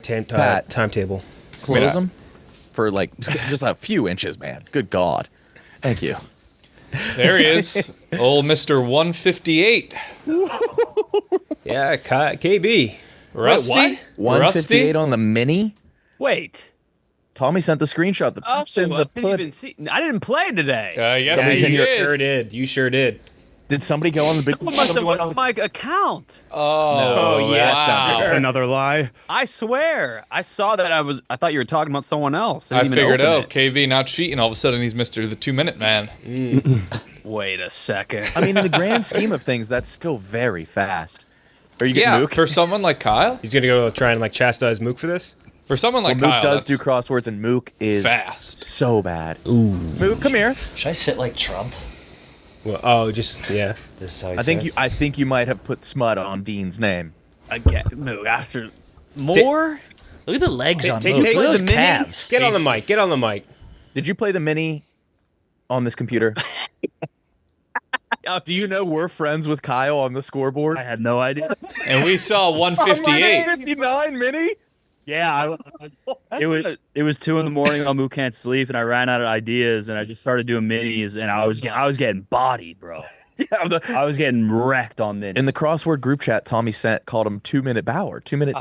timetable. Close them for like just a few inches, man. Good God. Thank you. There he is. Old Mr. 158. Yeah, KB. Rusty? Wait, what? 158 on the mini? Wait. Tommy sent the screenshot. The proof's in the pudding. I didn't play today. Yes, Yeah, he you did. sure did. You sure did. Did somebody go on the big? Someone must have went on my account. Oh, yeah. wow. That's another lie. I swear. I saw that. I thought you were talking about someone else. I didn't even figured open out KV not cheating. All of a sudden, he's Mr. the 2-minute man. Wait a second. I mean, in the grand scheme of things, that's still very fast. Are you getting Yeah, Mook? for someone like Kyle. He's gonna go try and like chastise Mook for this. For someone like Mook Kyle, does do that's crosswords, and Mook is fast. so bad. Ooh, Mook, come here. Should I sit like Trump? Well, just yeah. This is how he I think you might have put smut on Dean's name. Again, Mook, after more? Look at the legs on take- Mook. take Look at the those mini. calves. Get on the mic. Get on the mic. Did you play the mini on this computer? Do you know we're friends with Kyle on the scoreboard? I had no idea. And we saw 158. 59 mini? Yeah, it was 2 a.m. while Mook can't sleep, and I ran out of ideas, and I just started doing minis, and I was getting bodied, bro. Yeah, I was getting wrecked on minis. in the crossword group chat, Tommy called him 2-minute Bauer. 2 minute.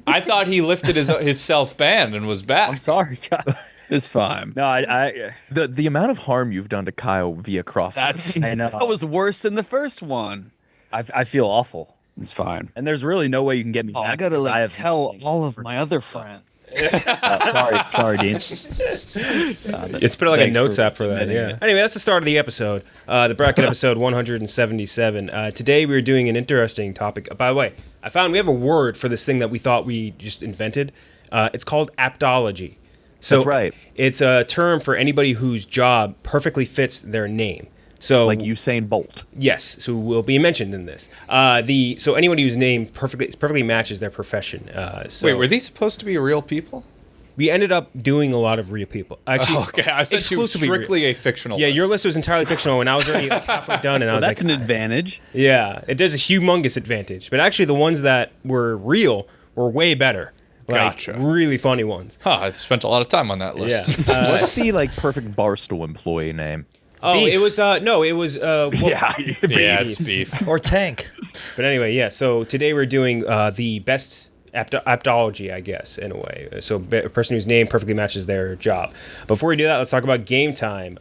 I thought he lifted his self-banned and was back. I'm sorry, guys. It's fine. No, I The amount of harm you've done to Kyle via crossword. I know. That was worse than the first one. I feel awful, It's fine. and there's really no way you can get me Oh, back. I gotta because like, have tell all of my other friends. sorry, Dean. It's put like a Thanks notes for app for that. admitting Yeah. it. Anyway, that's the start of the episode. The bracket episode 177. Today we were doing an interesting topic. By the way, I found we have a word for this thing that we thought we just invented. It's called aptology. So That's right. It's a term for anybody whose job perfectly fits their name. So Like Usain Bolt. yes, so will be mentioned in this. So anyone whose name perfectly matches their profession. So Wait, were these supposed to be real people? we ended up doing a lot of real people. Actually, Okay, I said she was exclusively real. strictly a fictional Yeah, list. your list was entirely fictional, and I was already like, halfway done, and I was That's like, an advantage. yeah, it does a humongous advantage. But actually, the ones that were real were way better. Like, Gotcha. really funny ones. Huh, I spent a lot of time on that list. Yeah. What's the perfect Barstool employee name? It was well, Yeah. Yeah, it's beef. Or Tank. But anyway, yeah. So today we're doing the best aptology, I guess, in a way. So a person whose name perfectly matches their job. Before we do that, let's talk about Game Time.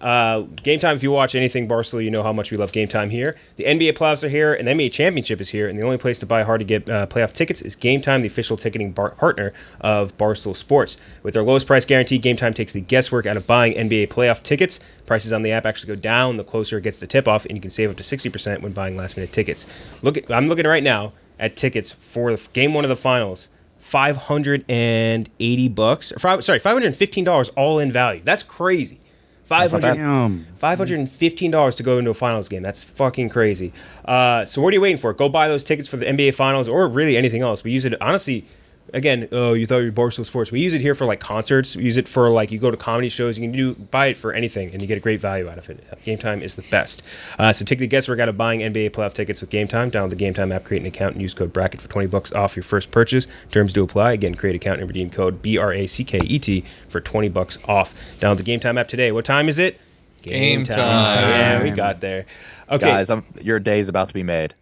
Game Time, if you watch anything Barstool, you know how much we love Game Time here. The NBA playoffs are here, and the NBA Championship is here, and the only place to buy hard to get playoff tickets is Game Time, the official ticketing partner of Barstool Sports. With their lowest price guarantee, Game Time takes the guesswork out of buying NBA playoff tickets. Prices on the app actually go down the closer it gets to tip-off, and you can save up to 60% when buying last-minute tickets. I'm looking right now at tickets for game one of the finals. $580 $515 all in value. That's crazy. $515 to go into a finals game. That's fucking crazy. So what are you waiting for? Go buy those tickets for the NBA finals or really anything else. We use it honestly. Again, you thought you were Barstool Sports. We use it here for like concerts. We use it for like you go to comedy shows. You can buy it for anything, and you get a great value out of it. Game Time is the best. So take the guesswork out of buying NBA playoff tickets with Game Time. Download the Game Time app, create an account, and use code BRACKET for $20 off your first purchase. Terms do apply. Again, create an account and redeem code BRACKET for $20 off. Download the Game Time app today. What time is it? Game time. Yeah, we got there. Okay, Guys, your day's about to be made.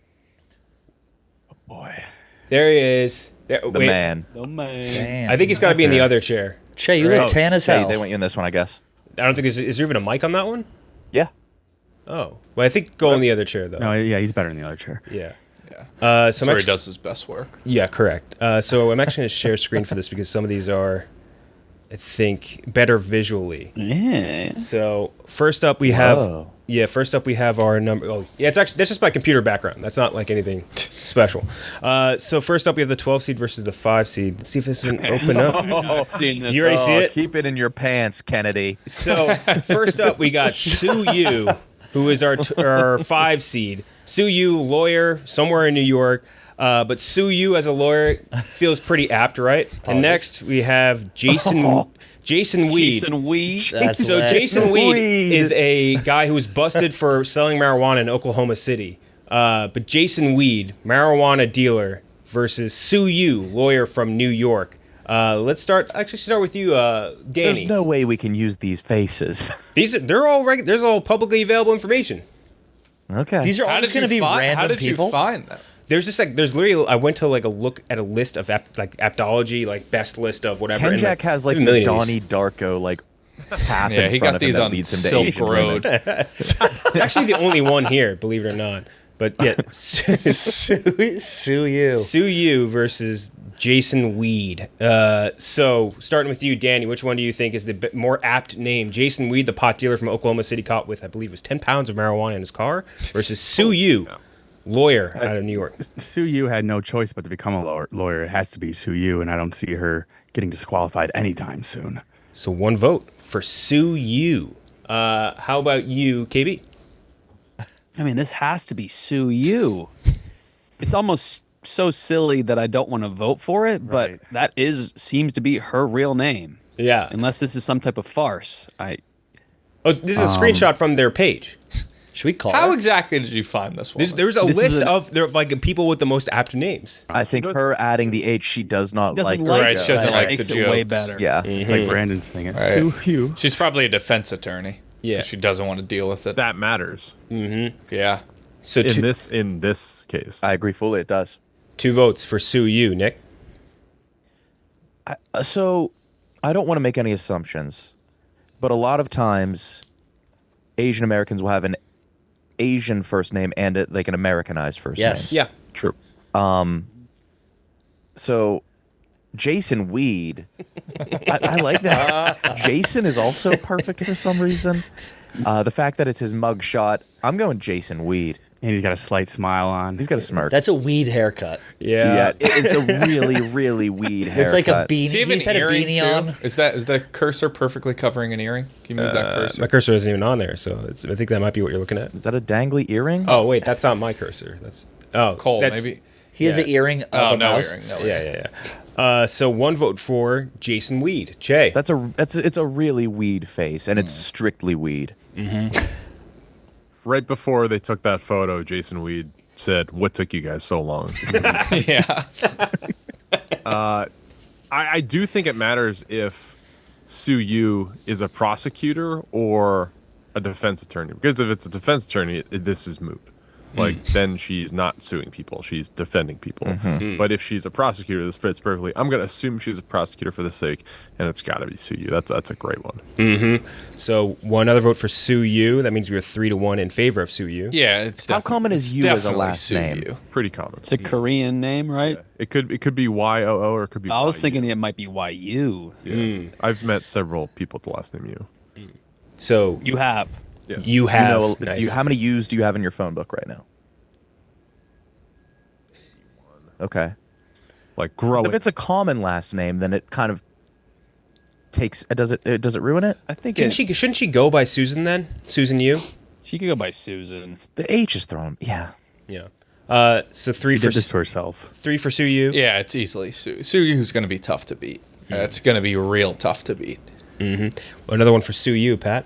Oh, boy. there he is. There, The man. Oh, man. Damn. I think he's got to be in the other chair. Cheah, you look tan as hell. They want you in this one, I guess. I don't think is there even a mic on that one? Yeah. Oh, well, I think go in the other chair though. No, yeah, he's better in the other chair. Yeah. Yeah. So I'm That's where he actually, does his best work. yeah, correct. So I'm actually going to share screen for this because some of these are, I think, better visually. Yeah. So first up we have our number. Oh, yeah, it's actually that's just my computer background. That's not like anything special. So first up we have the 12 seed versus the 5 seed. Let's see if this can open up. You already see it? Keep it in your pants, Kennedy. So first up, we got Sue Yu, who is our 5 seed. Sue Yu, lawyer, somewhere in New York. But Sue Yu as a lawyer feels pretty apt, right? And next we have Jason Weed. Jason Weed. That's So lit. Jason Weed is a guy who was busted for selling marijuana in Oklahoma City. But Jason Weed, marijuana dealer, versus Sue Yu, lawyer from New York. Let's start with you, Danny. There's no way we can use these faces. They're all there's all publicly available information. Okay. These are How always did going to you be find? random How did people. you find them? There's literally I went to like a look at a list of aptology, like best list of whatever. and, Kenjac has like there's a the million of Donnie Darko like path Yeah, in he front got of him these that on leads him to Silk Asian Road. women. It's actually the only one here, believe it or not. But yeah, Sue you. Sue Yu versus Jason Weed. So starting with you, Danny, which one do you think is the more apt name? Jason Weed, the pot dealer from Oklahoma City, caught with I believe it was 10 pounds of marijuana in his car, versus Sue Yu, lawyer out of New York. Sue Yu had no choice but to become a lawyer. It has to be Sue Yu, and I don't see her getting disqualified anytime soon. So one vote for Sue Yu. How about you, KB? I mean, this has to be Sue Yu. It's almost so silly that I don't want to vote for it, but Right. that seems to be her real name. Yeah. Unless this is some type of farce. Oh, this is a screenshot from their page. Should we call How her? exactly did you find this one? There's a This is list an- of like people with the most apt names. I think her adding the H, she does not Doesn't like. like Right, it. she doesn't That like makes the it way jokes. better. Yeah. It's like Brandon's thing. It's Right. Sue Yu. She's probably a defense attorney. Yeah. She doesn't want to deal with it. That matters Yeah. So in this case. I agree fully. It does. 2 votes for Sue Yu, Nick. So, I don't want to make any assumptions, but a lot of times, Asian Americans will have an Asian first name and like an Americanized first Yes. name. Yeah. True. So, Jason Weed, I like that. Jason is also perfect for some reason. The fact that it's his mug shot, I'm going Jason Weed. And he's got a slight smile on. He's got a smirk. That's a weed haircut. Yeah. It's a really, really weed haircut. It's like a beanie. Does he have an He's had a earring beanie too? on. Is the cursor perfectly covering an earring? Can you move that cursor? My cursor isn't even on there, so I think that might be what you're looking at. Is that a dangly earring? Oh wait, that's not my cursor. That's Cole, that's, maybe. He has Yeah. an earring of Oh, a no mouse. earring. No Yeah, earring. yeah. So 1 vote for Jason Weed. Che. It's a really weed face, and it's strictly weed. Right before they took that photo, Jason Weed said, "What took you guys so long?" Yeah. I do think it matters if Sue Yu is a prosecutor or a defense attorney. Because if it's a defense attorney, this is moot. Like, then she's not suing people. She's defending people. But if she's a prosecutor, this fits perfectly. I'm going to assume she's a prosecutor for the sake, and it's got to be Sue Yu. That's a great one. So 1 other vote for Sue Yu. That means we are 3-1 in favor of Sue Yu. Yeah, it's How defi- common is it's Yu as a definitely last Sue name? Yu. Pretty common. It's a Korean name, right? It could be YOO or it could be I was YU. thinking it might be YU. Yeah. I've met several people with the last name Yu. So You have. Yeah. you have You know, nice. how many U's do you have in your phone book right now? Okay. Like growing. If it's a common last name, then it kind of takes. Does it ruin it? I think Shouldn't she go by Susan then? Susan Yu? she could go by Susan. The H is thrown. Yeah. Yeah. So 3 She for did this to herself. 3 for Sue Yu. Yeah, it's easily Sue. Sue Yu's going to be tough to beat. It's going to be real tough to beat. Another one for Sue Yu, Pat.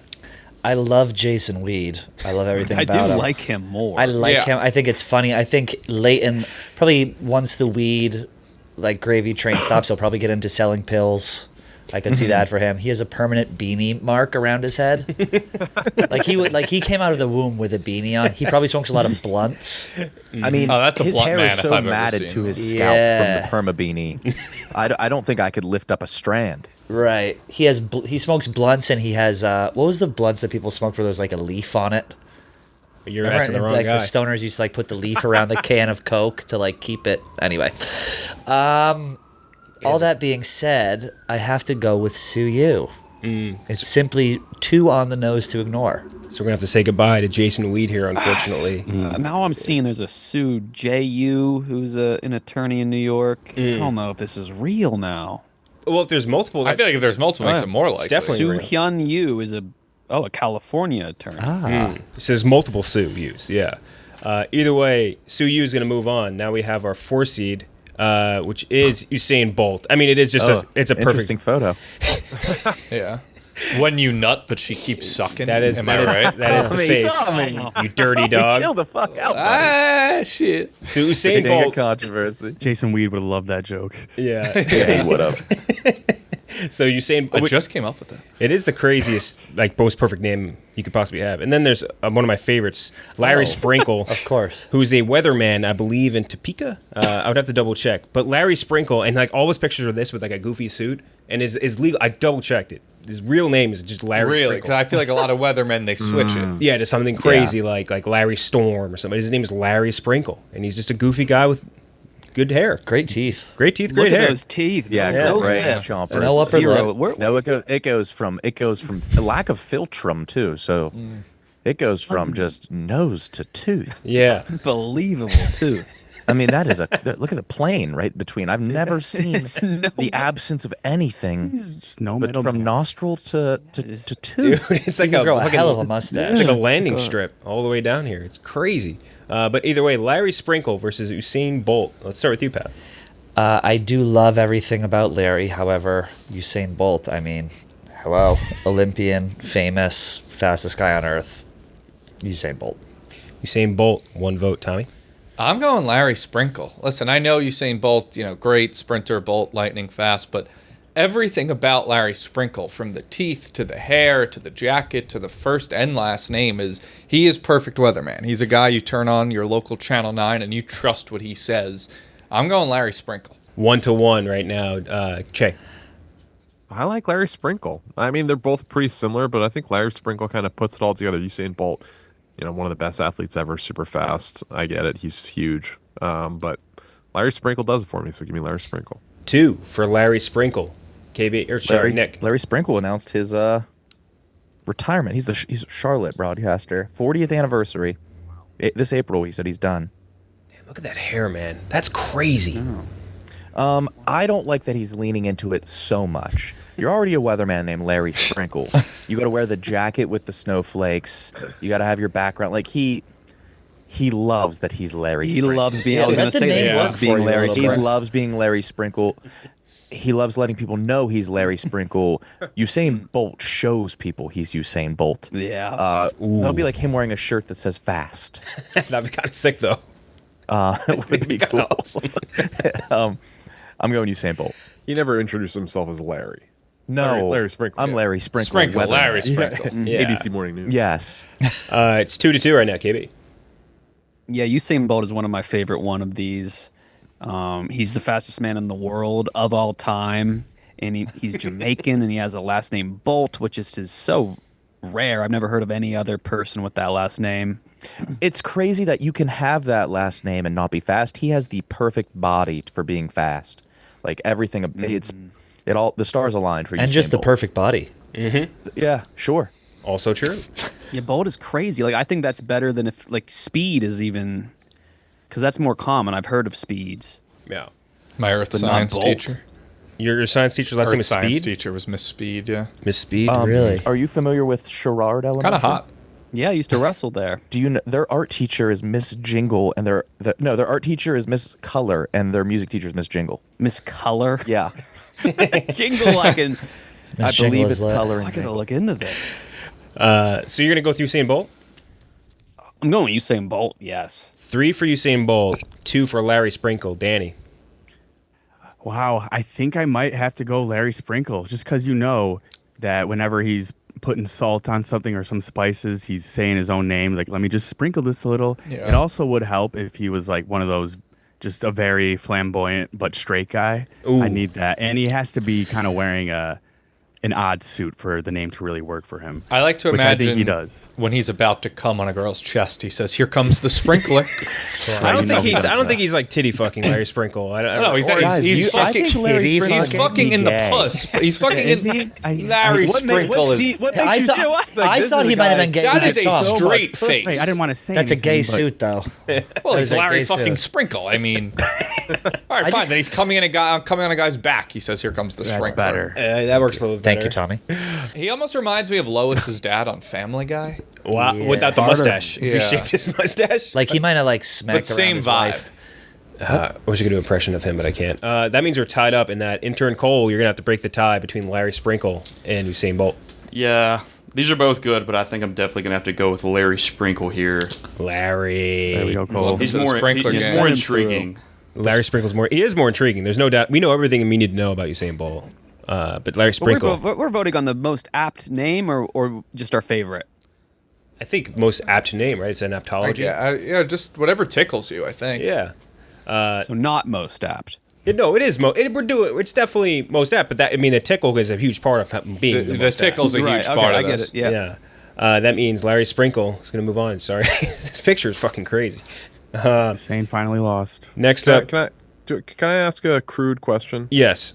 I love Jason Weed. I love everything I do about him. like him more. I like Yeah. him. I think it's funny. I think Leighton probably once the weed like gravy train stops, he'll probably get into selling pills. I could see that for him. He has a permanent beanie mark around his head. He came out of the womb with a beanie on. He probably smokes a lot of blunts. I mean, Oh, that's a his blunt hair man is if so I've ever matted seen to one. his Yeah. scalp from the perma beanie. I don't think I could lift up a strand. Right. He smokes blunts and he has what was the blunts that people smoked where there was like a leaf on it? You're Remember, asking the wrong like guy. the stoners used to like put the leaf around the can of Coke to like keep it. Anyway, all that being said, I have to go with Sue Yu. It's simply too on the nose to ignore. So we're gonna have to say goodbye to Jason Weed here, unfortunately. Now I'm seeing there's a Sue J.U. who's an attorney in New York. I don't know if this is real now. Well, if there's multiple, I feel like if there's multiple, it makes it more likely. definitely Sue real. Hyun Yu is a California attorney. It says multiple Sue Yus. Yeah. Either way, Sue Yu is gonna move on. Now we have our 4 seed, which is Usain Bolt. I mean, it is just it's a perfect. Interesting photo. Yeah. When you nut, but she keeps sucking. That is, Am I right? That is the face. You dirty dog. Chill the fuck out, buddy. Shit. So Usain Creating a Bolt. controversy. Jason Weed would have loved that joke. Yeah. Yeah, he would have. So Usain. I just came up with that. It is the craziest, like most perfect name you could possibly have. And then there's one of my favorites, Larry Sprinkle. Of course. Who's a weatherman, I believe, in Topeka. I would have to double check. But Larry Sprinkle, and like all his pictures are this with like a goofy suit, and is legal. I double checked it. His real name is just Larry Really? Sprinkle. Because I feel like a lot of weathermen, they switch it. Yeah, to something crazy like Larry Storm or something. His name is Larry Sprinkle, and he's just a goofy guy with good hair. Great teeth. Great teeth, Look great at hair. those teeth. Yeah, no great lip. chompers. No upper Zero. lip. No, it goes from a lack of philtrum too. So it goes from just nose to tooth. Yeah. Unbelievable tooth. I mean, that is look at the plane right between. I've never seen the absence of anything Just no but middle. from nostril to Dude, tooth. it's like You a grow a fucking- hell of a mustache. It's like a landing strip all the way down here. It's crazy. But either way, Larry Sprinkle versus Usain Bolt. Let's start with you, Pat. I do love everything about Larry. However, Usain Bolt, I mean, hello, Olympian, famous, fastest guy on earth. Usain Bolt. Usain Bolt, 1 vote. Tommy? I'm going Larry Sprinkle. Listen, I know Usain Bolt, great sprinter, Bolt, lightning fast, but everything about Larry Sprinkle, from the teeth to the hair to the jacket to the first and last name, he is perfect weatherman. He's a guy you turn on your local Channel 9 and you trust what he says. I'm going Larry Sprinkle. 1-1 right now. Cheah. I like Larry Sprinkle. I mean, they're both pretty similar, but I think Larry Sprinkle kind of puts it all together. Usain Bolt, one of the best athletes ever, super fast. I get it. He's huge. But Larry Sprinkle does it for me, so give me Larry Sprinkle. 2 for Larry Sprinkle. KB, or sorry, Nick. Larry Sprinkle announced his retirement. He's a Charlotte broadcaster. 40th anniversary. This April, he said he's done. Damn, look at that hair, man. That's crazy. I don't like that he's leaning into it so much. You're already a weatherman named Larry Sprinkle. You got to wear the jacket with the snowflakes. You got to have your background. Like he loves that he's Larry. He Sprinkle. loves being. Yeah, I was let going to the say name that. work Loves for being you a Larry little He bit. Sprinkle. loves being Larry Sprinkle. He loves letting people know he's Larry Sprinkle. Usain Bolt shows people he's Usain Bolt. Yeah. That'll be like him wearing a shirt that says fast. That'd be kind of sick, though. It would be cool. I'm going Usain Bolt. He never introduced himself as Larry. No, Larry Sprinkle, I'm yeah. Larry Sprinkle. Sprinkle, weatherman. Larry Sprinkle. Yeah. ABC Morning News. Yes. It's 2-2 right now, KB. Yeah, Usain Bolt is one of my favorite one of these. He's the fastest man in the world of all time, and he's Jamaican, and he has a last name Bolt, which is so rare. I've never heard of any other person with that last name. It's crazy that you can have that last name and not be fast. He has the perfect body for being fast. Like everything, the stars aligned for you. And just the perfect body. Yeah, sure. Also true. Yeah, Bolt is crazy. Like I think that's better than if like speed is even, because that's more common. I've heard of speeds. Yeah. My earth But not science Bolt. teacher. Your science teacher's last name Earth is science Speed? teacher was Miss Speed, yeah. Miss Speed? Really? Are you familiar with Sherrard Elementary? Kind of hot. Yeah, I used to wrestle there. Do you know their art teacher is Miss Jingle and their art teacher is Miss Color and their music teacher is Miss Jingle. Miss Color. Yeah. Jingle, I can. I Jingle believe is it's lit. Color I and gotta Jingle. look into this. So you're going to go through Usain Bolt? I'm going Usain Bolt. Yes. 3 for Usain Bolt, 2 for Larry Sprinkle. Danny. Wow, I think I might have to go Larry Sprinkle, just because that whenever he's putting salt on something or some spices, he's saying his own name. Like, let me just sprinkle this a little. Yeah. It also would help if he was like one of those, just a very flamboyant but straight guy. Ooh. I need that. And he has to be kind of wearing an odd suit for the name to really work for him. I like to which imagine I think he does. when he's about to come on a girl's chest, he says, "Here comes the sprinkler." I don't you know think he does think that. he's like titty fucking Larry Sprinkle. I don't No, he's not. Guys, He's I fucking. think Larry He's Sprinkle He's can fucking be in the gay. puss. He's fucking Is in. he? Larry What Sprinkle is. I thought he might have been gay That when I is a saw him. straight face. Wait, I didn't want to say That's a gay anything, but- suit, though. Well, That he's is a Larry gay fucking suit. Sprinkle. I mean, all right, fine. Then he's coming in coming on a guy's back. He says, "Here comes the That's sprinkler." better. that works a little better. Thank you, Tommy. He almost reminds me of Lois's dad on Family Guy, Wow, Yeah. without the mustache. If Yeah. you shaved his mustache. Like, he might have, like, but smacked around same his vibe. wife. I wish I could do an impression of him, but I can't. That means we're tied up in that. Intern Cole, you're going to have to break the tie between Larry Sprinkle and Usain Bolt. Yeah, these are both good, but I think I'm definitely gonna have to go with Larry Sprinkle here. Larry. There we go, Cole. Welcome He's to the more sprinkler he's game. more Let him through. intriguing. Larry Sprinkle's more. He is more intriguing. There's no doubt. We know everything we need to know about Usain Bolt. But Larry But Sprinkle, we're voting on the most apt name or just our favorite. I think most apt name, right? It's an aptology. Yeah, just whatever tickles you, I think. Yeah. So not most apt. No, it is. It's definitely most apt. But that, I mean, the tickle is a huge part of being The most tickle's a huge Right, okay, part I of get this. it. Yeah. Yeah. That means Larry Sprinkle is going to move on. Sorry. This picture is fucking crazy. Usain finally lost. Next Can I, up. can I ask a crude question? Yes.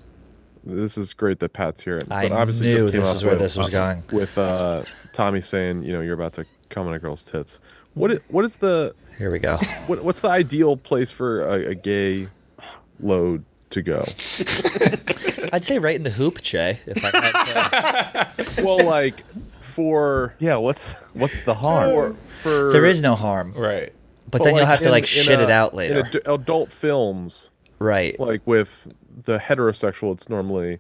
This is great that Pat's here. I But obviously knew this came this up is where with- this was going. With Tommy saying, you're about to come on a girl's tits. What is the Here we go. what's the ideal place for a gay load to go? I'd say right in the hoop, Cheah. If I had to. Well, like for Yeah, what's the harm? for There is no harm, Right. but then you'll have to like shit it out in later. adult films, Right. like with the heterosexual, it's normally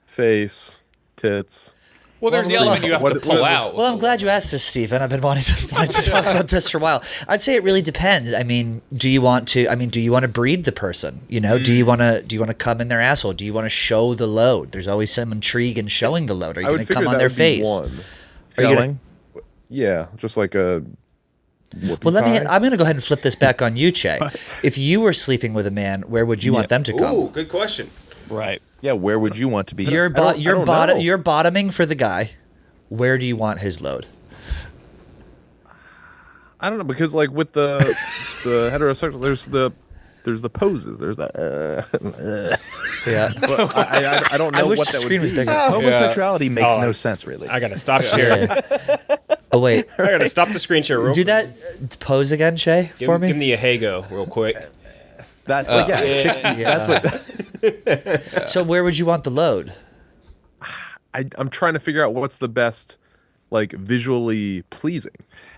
face, tits. Well, there's the Well, element you have to what pull is it? out. Well, I'm glad you asked this, Stephen. I've been wanting to talk about this for a while. I'd say it really depends. I mean, do you want to breed the person? Do you want to come in their asshole? Do you want to show the load? There's always some intrigue in showing the load. Are you I would going to figure come on that their would be face? one. Are you gonna- Selling? Yeah, just like a. whoopie Well, pie. I'm going to go ahead and flip this back on you, Cheah. If you were sleeping with a man, where would you want them to come? Ooh, good question. Right. Yeah, where would you want to be? You're I don't know. you're bottoming for the guy. Where do you want his load? I don't know, because like with the heterosexual, there's the poses. There's that. Yeah. But I don't know I wish what the that screen would was be. bigger. Homosexuality makes Oh. no sense, really. I got to stop sharing. Oh wait, I got to stop the screen share real do quick. that pose again, Cheah, Give, for me. give me a Hago real quick. That's like Yeah. that's what. So where would you want the load? I'm trying to figure out what's the best, like visually pleasing.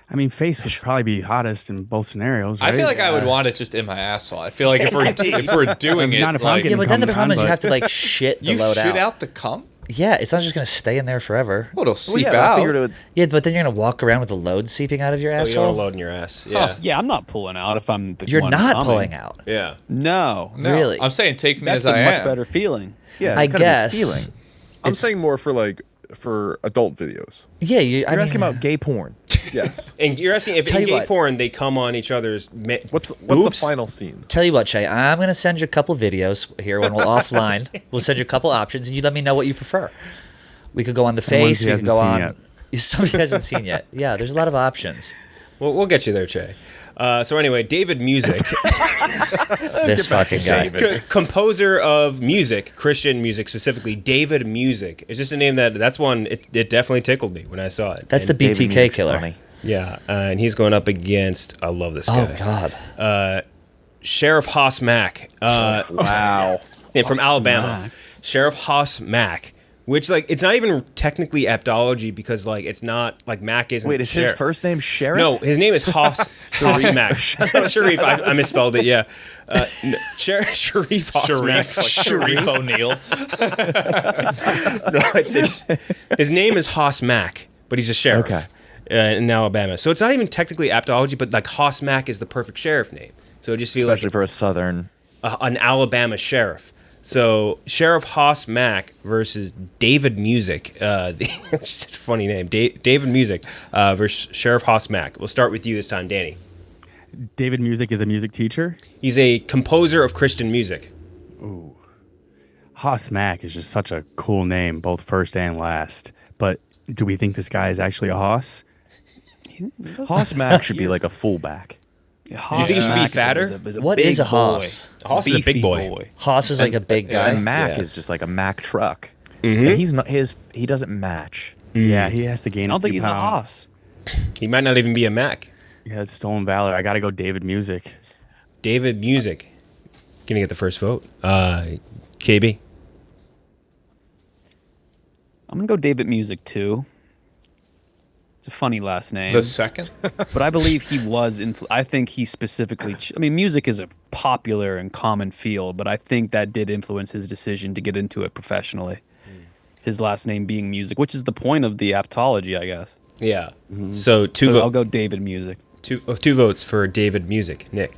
I mean, face would probably be hottest in both scenarios, right? I feel like I would want it just in my asshole. I feel like if we're doing it, Not if I'm like, getting Yeah, but then the cum problem is you but- have to like shit the you load shoot out. out the cum. Yeah, it's not just gonna stay in there forever. Well, it'll Well, seep yeah, I out. figured it would. Yeah, but then you're gonna walk around with the load seeping out of your Oh, you want asshole. to load in your ass. Yeah. Yeah, I'm not pulling out if I'm the You're one not coming. pulling out. Yeah. No. No, Really? I'm saying take me That's as a I much am. better feeling. Yeah, I it's gotta be guess. feeling. I'm It's- saying more for adult videos. Yeah, You're asking about gay porn. Yes. And you're asking if Tell in you gay what. porn they come on each other's What's the boobs? final scene? Tell you what, Cheah, I'm gonna send you a couple videos here when we're offline. We'll send you a couple options, and you let me know what you prefer. We could go on the Some ones face. he We could hasn't go seen on. Some he hasn't seen yet. Yeah, there's a lot of options. We'll get you there, Cheah. So anyway, David Music, This fucking guy. composer of music, Christian music specifically. David Music. It's just a name that's one. It definitely tickled me when I saw it. That's the And David BTK Music's killer. funny. Yeah, and he's going up against. I love this Oh guy. God. Sheriff Haas Mack. Wow. And from Alabama. Mack. Sheriff Haas Mack. Which it's not even technically aptology because it's not Mack isn't. Wait, is his sheriff. first name Sheriff? No, his name is Haas Mack. Sharif, I misspelled it. Yeah, Sharif Haas Mack. Sharif O'Neal. No, his name is Haas Mack, but he's a sheriff. Okay. In Alabama, so it's not even technically aptology, but Haas Mack is the perfect sheriff name. So it just feels Especially like for a southern. an Alabama sheriff. So Sheriff Haas Mack versus David Music. It's just a funny name. David Music versus Sheriff Haas Mack. We'll start with you this time, Danny. David Music is a music teacher. He's a composer of Christian music. Haas Mack is just such a cool name, both first and last. But do we think this guy is actually a Haas? Haas Mack should be like a fullback. You think he should be fatter? What is a Haas? Haas is a big boy. Haas is like a big guy. And Mack Yeah. is just like a Mack truck. And he's not he doesn't match. Yeah, he has to gain I don't a few think he's pounds. a Haas. He might not even be a Mac. Yeah, it's stolen valor. I gotta go David Music. David Music. Gonna get the first vote. KB. I'm gonna go David Music too. It's a funny last name. The second? But I believe he was. I think he specifically. I mean, music is a popular and common field, but I think that did influence his decision to get into it professionally. his last name being Music, which is the point of the aptology, I guess. Yeah. So I'll go David Music. two votes for David Music. Nick.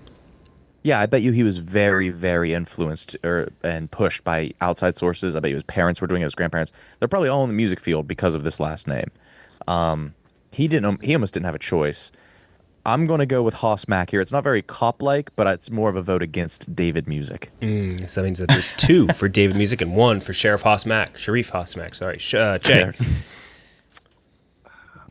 Yeah, I bet you he was very, very influenced and pushed by outside sources. I bet his parents were doing it, his grandparents. They're probably all in the music field because of this last name. He almost didn't have a choice. I'm going to go with Mack here. It's not very cop-like, but it's more of a vote against David Music. So that means that there's 2 for David Music and 1 for Sheriff Mack. Sorry. Cheah.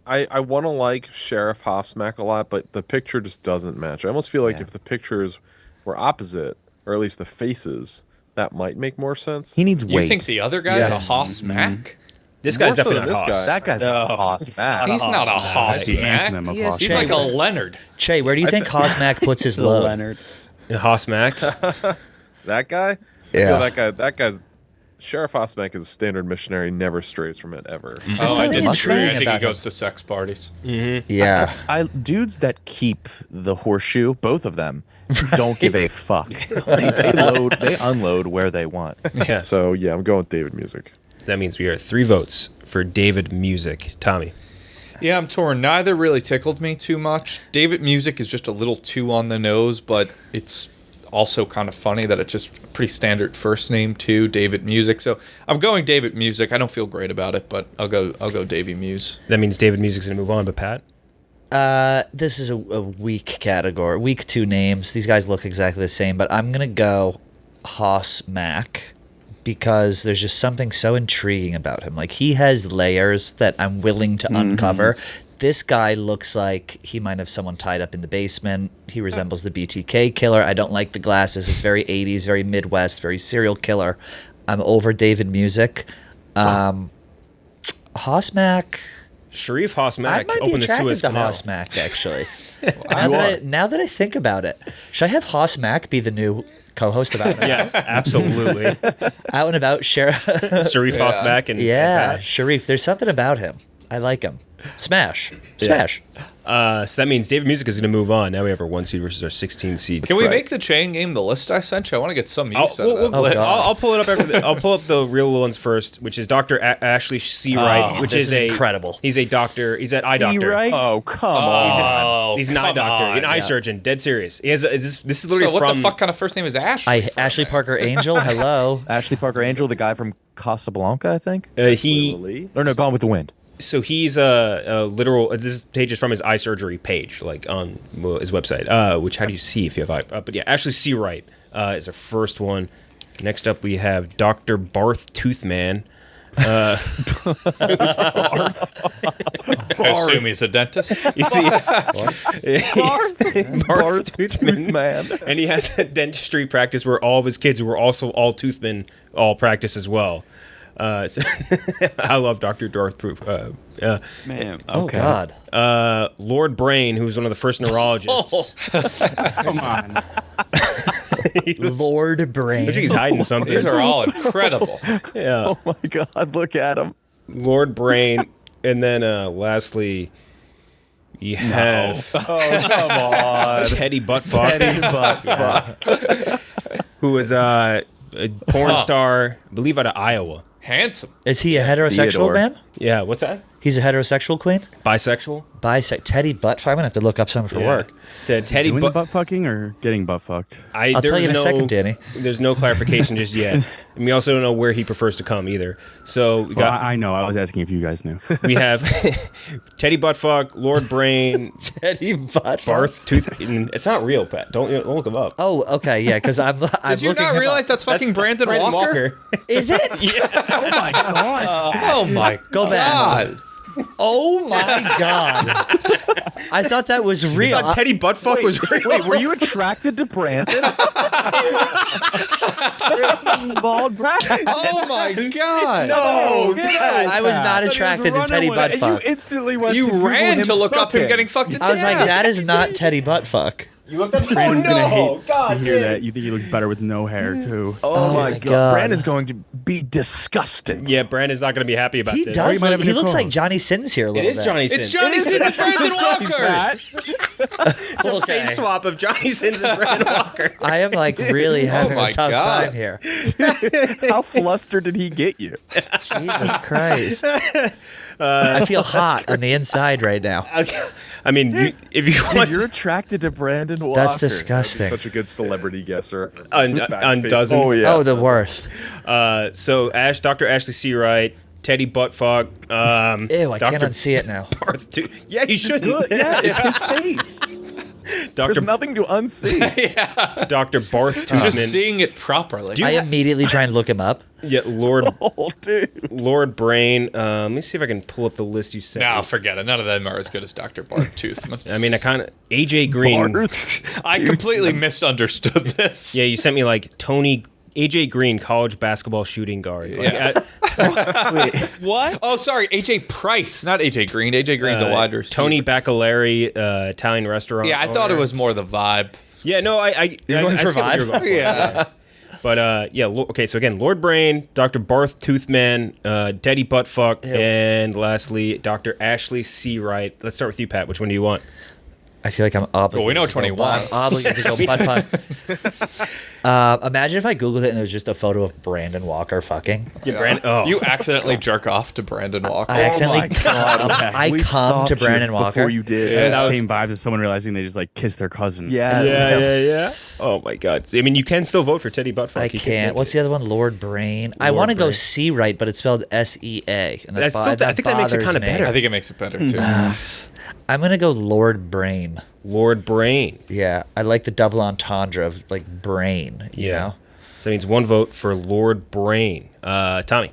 I want to like Sheriff Mack a lot, but the picture just doesn't match. I almost feel like if the pictures were opposite, or at least the faces, that might make more sense. He needs weight. You think the other guy's a Hoss Mack? This guy's More so definitely than not this Hoss. guy. That guy's not Hoss Mack. He's not a Hoss He hands Mack. them He is across. He's like a Leonard. Che, where do you think Mack puts his The load? Leonard. Hoss Mack. That guy? Yeah. That guy's Sheriff Mack is a standard missionary, never strays from it ever. Oh, I something disagree. I intriguing think he about goes him. to sex parties. Yeah. Dudes that keep the horseshoe, both of them, don't give a fuck. They unload where they want. Yeah. So yeah, I'm going with David Music. That means we are 3 votes for David Music. Tommy. Yeah, I'm torn. Neither really tickled me too much. David Music is just a little too on the nose, but it's also kind of funny that it's just a pretty standard first name too, David Music. So I'm going David Music. I don't feel great about it, but I'll go Davy Muse. That means David Music's going to move on, but Pat? This is a weak category. Weak 2 names. These guys look exactly the same, but I'm going to go Mack because there's just something so intriguing about him. Like, he has layers that I'm willing to uncover. This guy looks like he might have someone tied up in the basement. He resembles the BTK killer. I don't like the glasses. It's very 80s, very Midwest, very serial killer. I'm over David Music. Mack. Sharif I Mack might be opened the attracted Suez to Canal. Mack, actually. now that I think about it, should I have Mack be the new co-host of Out and About? Yes, absolutely. Out and About, Sheriff. Sharif Mack and Yeah, and Sharif. There's something about him. I like him. Smash. Smash. Pat. So that means David Music is going to move on. Now we have our 1 seed versus our 16 seed. Can we make the chain game the list I sent you? I want to get some use out of that Oh, list. God. I'll pull it up after. I'll pull up the real ones first, which is Dr. Ashley C. Wright, which this is is incredible. He's a doctor. He's an eye doctor. Oh, come on. He's an eye come doctor, an eye on. surgeon, dead serious. He has this is literally So what from the fuck kind of first name is Ashley? Ashley Parker Angel. Hello. Ashley Parker Angel, the guy from Casablanca, I think? he. Or no, Gone with the Wind. So he's a literal. This page is from his eye surgery page, like on his website. Which how do you see if you have eye? But yeah, Ashley C. Wright is our first one. Next up, we have Dr. Barth Toothman. I assume he's a dentist. You see, Barth Toothman, and he has a dentistry practice where all of his kids, who are also all Toothmen, all practice as well. So I love Dr. Darth Proof. Man, Oh, okay. God. Lord Brain, who's one of the first neurologists. Come on. Lord Brain. Looks like he's hiding something. These are all incredible. Yeah, Oh, my God. Look at him. Lord Brain, and then lastly, you have Oh, come on. Teddy Buttfuck, Teddy Buttfuck. who was a porn star, I believe, out of Iowa. Handsome. Is he a heterosexual Theodore. man? Yeah, what's that? He's a heterosexual queen? Bisexual. Teddy Buttfuck. I'm going to have to look up something for work. Teddy Doing the Butt. butt fucking or getting butt fucked? I'll tell you in a second, Danny. There's no clarification just yet, and we also don't know where he prefers to come either. So we Well, got I know. I was asking if you guys knew. we have Teddy Buttfuck, Lord Brain, Teddy Buttfuck. Barth Tooth. It's not real, Pat. Don't look him up. Oh, okay, yeah, because I'm Did you looking not him realize up. that's fucking Brandon Walker? Is it? Oh my god! Oh my Go back. God. Oh my God. I thought that was I real. thought Teddy Buttfuck was real. Wait, were you attracted to Brandon? Bald Brandon. Oh my God. Oh, I was not attracted to Teddy Buttfuck. You instantly went to You Google ran him to look up him fucking. getting fucked in I was the like, ass. that is not Teddy Buttfuck. You looked up. Brandon's gonna hate God, to hear that. You think he looks better with no hair too? Oh, my my god. God. Brandon's going to be disgusting. Yeah, Brandon's not going to be happy about He this. does. might have a He new looks like co-host. Johnny Sins here a It little is bit. Johnny Sins. It's Johnny Sins. It's Brandon Walker. It's a face swap of Johnny Sins and Brandon Walker. I am like really having my a tough God. time here. How flustered did he get you? Jesus Christ. I feel hot on the inside right now. Okay. I mean, if you want, You're attracted to Brandon Walker. That's disgusting. Such a good celebrity guesser. on Back dozen. Oh yeah. Oh, the worst. So Dr. Ashley Seawright, Teddy Buttfuck. Ew, I Dr. can't unsee it now. Barth. Yeah, you shouldn't. Yeah, it's his face. There's Dr. nothing to unsee. Dr. Barth Just Toothman. seeing it properly. I immediately try and look him up. Yeah, Lord Oh, dude. Lord Brain. Let me see if I can pull up the list you sent. No, me. forget it. None of them are as good as Dr. Barth Toothman. I mean, I kind of AJ Green. I completely misunderstood this. Yeah, you sent me like Tony AJ Green, college basketball shooting guard. Like, What? Oh, sorry, AJ Price, not AJ Green. AJ Green's a wide receiver. Tony Baccalari, Italian restaurant. Yeah, I thought it owner. was more the vibe. Yeah, no, I going for see what you're vibe? going for. Yeah. But yeah, okay. So again, Lord Brain, Dr. Barth Toothman, Teddy Buttfuck, and lastly, Dr. Ashley Seawright. Let's start with you, Pat. Which one do you want? I feel like I'm obligated. Well, we know to which one go he butt- wants. Obligated to go butt fuck. Imagine if I googled it and there was just a photo of Brandon Walker fucking. Yeah, Brandon. Oh, You accidentally jerk off to Brandon Walker. I accidentally my God, I We come to stopped you Brandon Walker. before you did. Yeah, that was- same vibes as someone realizing they just like kissed their cousin. yeah. Oh my God. I mean, you can still vote for Teddy Buttfuck. I He can can't. make What's it. the other one? Lord Brain. I Lord want to go Brain. C right, but it's spelled S-E-A. And That's still- I think that makes it bothers kinda me. better. I think it makes it better too. I'm gonna go Lord Brain. Lord Brain? Yeah, I like the double entendre of like brain. You know. So that means one vote for Lord Brain. Tommy.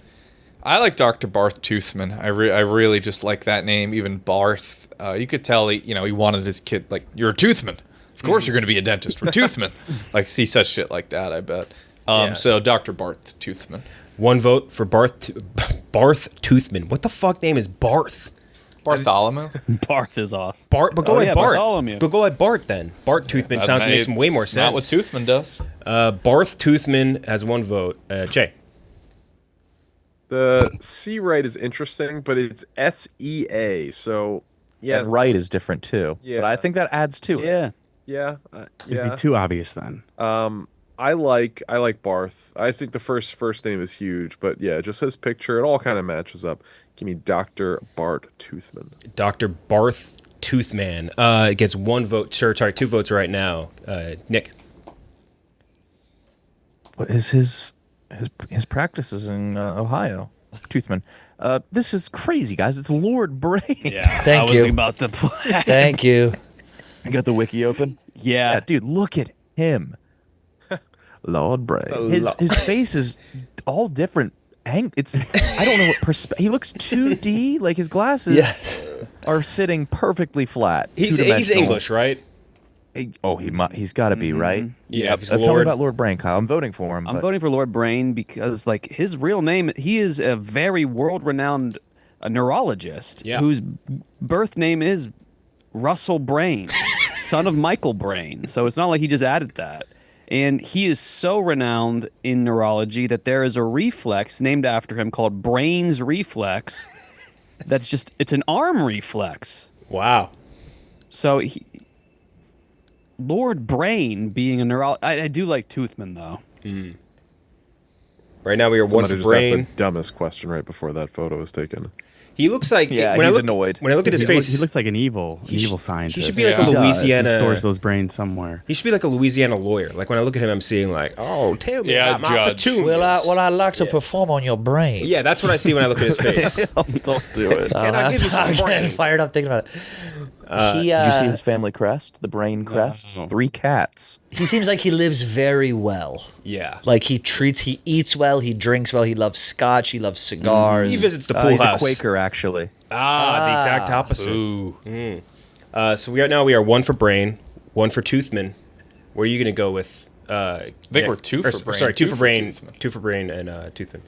I like Dr. Barth Toothman. I really just like that name. Even Barth, you could tell he wanted his kid like, you're a Toothman. Of course you're going to be a dentist. We're Toothman. Like, he says shit like that, I bet. Yeah. So Dr. Barth Toothman. One vote for Barth Toothman. What the fuck name is Barth? Bartholomew? Barth is awesome. Bart, but go Oh, at yeah, Bart. Bartholomew. But go at Bart then. Bart Toothman sounds makes way more sense. Not what Toothman does. Barth Toothman has one vote. Cheah. The C right is interesting, but it's S-E-A. So, yeah. And right is different too. Yeah. But I think that adds to it. Yeah. Yeah. It'd Yeah. be too obvious then. I like Barth. I think the first name is huge, but yeah, just his picture, it all kind of matches up. Give me Dr. Bart Toothman. Dr. Barth Toothman gets one vote. Sorry, two votes right now. Nick. What is his practices in Ohio? Toothman. This is crazy, guys. It's Lord Brain. Yeah. Thank I was you. about to play. Thank you. You got the wiki open? Yeah. Yeah, dude, look at him. Lord Brain. His face is all different. It's I don't know what he looks 2D. Like his glasses Yes. are sitting perfectly flat. He's two-dimensional. English, right? He's got to be right. Yeah, if he's Tell me Lord. about Lord Brain, Kyle. I'm voting for him. I'm but- voting for Lord Brain because, like, his real name, he is a very world-renowned neurologist whose birth name is Russell Brain, son of Michael Brain. So it's not like he just added that. And he is so renowned in neurology that there is a reflex named after him called Brain's reflex. It's an arm reflex. Wow. So Lord Brain being a neurologist, I do like Toothman though. Right now we are one Somebody for just asked Brain. the dumbest question right before that photo was taken. He looks like Yeah, when he's I look, annoyed. When I look at his He face, looks like an evil scientist. he should be like Yeah. a He He Louisiana. stores those brains somewhere. He should be like a Louisiana lawyer. Like when I look at him, I'm seeing like, oh, tell me Yeah, about my judge. petunias. Well, I like to perform on your brain. Yeah, that's what I see when I look at his face. Don't do it. Can I give you some I'm getting brain? fired up thinking about it. Did you see his family crest? The brain crest? 3 cats. He seems like he lives very well. Yeah. Like he eats well, he drinks well, he loves scotch, he loves cigars. He visits the pool He's house. a Quaker, actually. The exact opposite. Ooh. So we are one for Brain, one for Toothman. Where are you going to go with? I think we're two for Brain, Sorry, two two for for Brain, Toothman. two for Brain, and Toothman.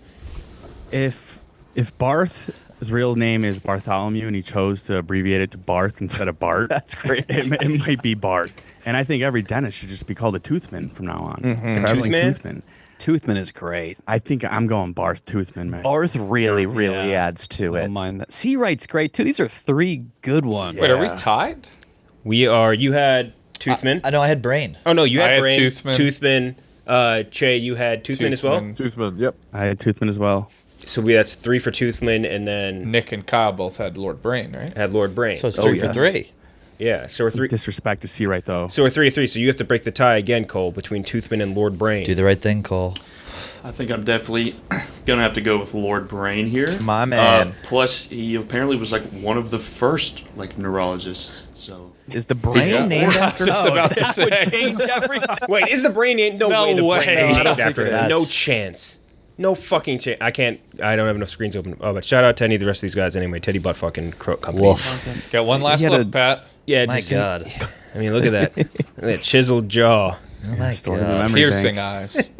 If Barth's real name is Bartholomew and he chose to abbreviate it to Barth instead of Bart, That's great. it might be Barth. And I think every dentist should just be called a Toothman from now on. Traveling Toothman? Toothman. Toothman is great. I think I'm going Barth Toothman, man. Barth really adds to Don't it. mind that. Seawright's great too. These are 3 good ones. Wait, are we tied? You had Toothman. I know I had Brain. Oh no, you I had had Brain. Toothman. Cheah, you had Toothman as well. Toothman, yep. I had Toothman as well. So that's 3 for Toothman, and then Nick and Kyle both had Lord Brain, right? had Lord Brain. So it's 3 for yes. 3. Yeah, so we're three. Disrespect to C right though. So we're 3-3. So you have to break the tie again, Cole, between Toothman and Lord Brain. Do the right thing, Cole. I think I'm definitely gonna have to go with Lord Brain here. My man. Plus, he apparently was like one of the first like neurologists. So Is the brain named after? Just about to Would say. change everything. Wait, is the brain named? No, No way. The way. brain No, I is don't named think after it him. is. No chance. No fucking chance. I don't have enough screens open. Oh, but shout out to any of the rest of these guys anyway. Teddy Buttfuck and Crow Company. Woof. Got one last He had look, a- Pat. Yeah, My just, God. I mean, look at that. Look at that chiseled jaw. Oh my Stored in the God. memory Piercing bank. eyes.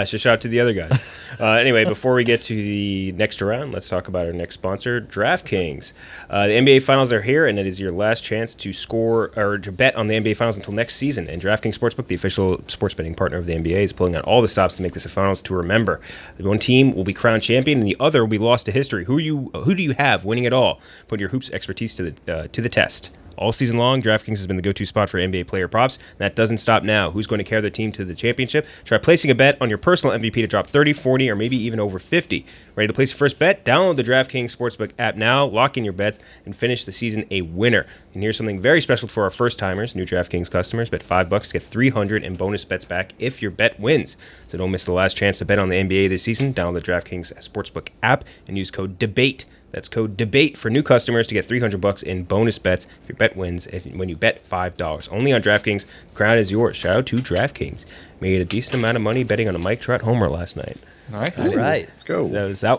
So shout out to the other guys. Anyway, before we get to the next round, let's talk about our next sponsor, DraftKings. The NBA Finals are here, and it is your last chance to score or to bet on the NBA Finals until next season. And DraftKings Sportsbook, the official sports betting partner of the NBA, is pulling out all the stops to make this a finals to remember. One team will be crowned champion, and the other will be lost to history. Who do you have winning it all? Put your hoops expertise to the test. All season long, DraftKings has been the go-to spot for NBA player props. And that doesn't stop now. Who's going to carry their team to the championship? Try placing a bet on your personal MVP to drop 30, 40, or maybe even over 50. Ready to place your first bet? Download the DraftKings Sportsbook app now, lock in your bets, and finish the season a winner. And here's something very special for our first-timers, new DraftKings customers. Bet $5 to get 300 in bonus bets back if your bet wins. So don't miss the last chance to bet on the NBA this season. Download the DraftKings Sportsbook app and use code DEBATE. That's code DEBATE for new customers to get $300 in bonus bets if your bet wins when you bet $5. Only on DraftKings. The crown is yours. Shout out to DraftKings. Made a decent amount of money betting on a Mike Trout homer last night. Nice. All right. Let's go.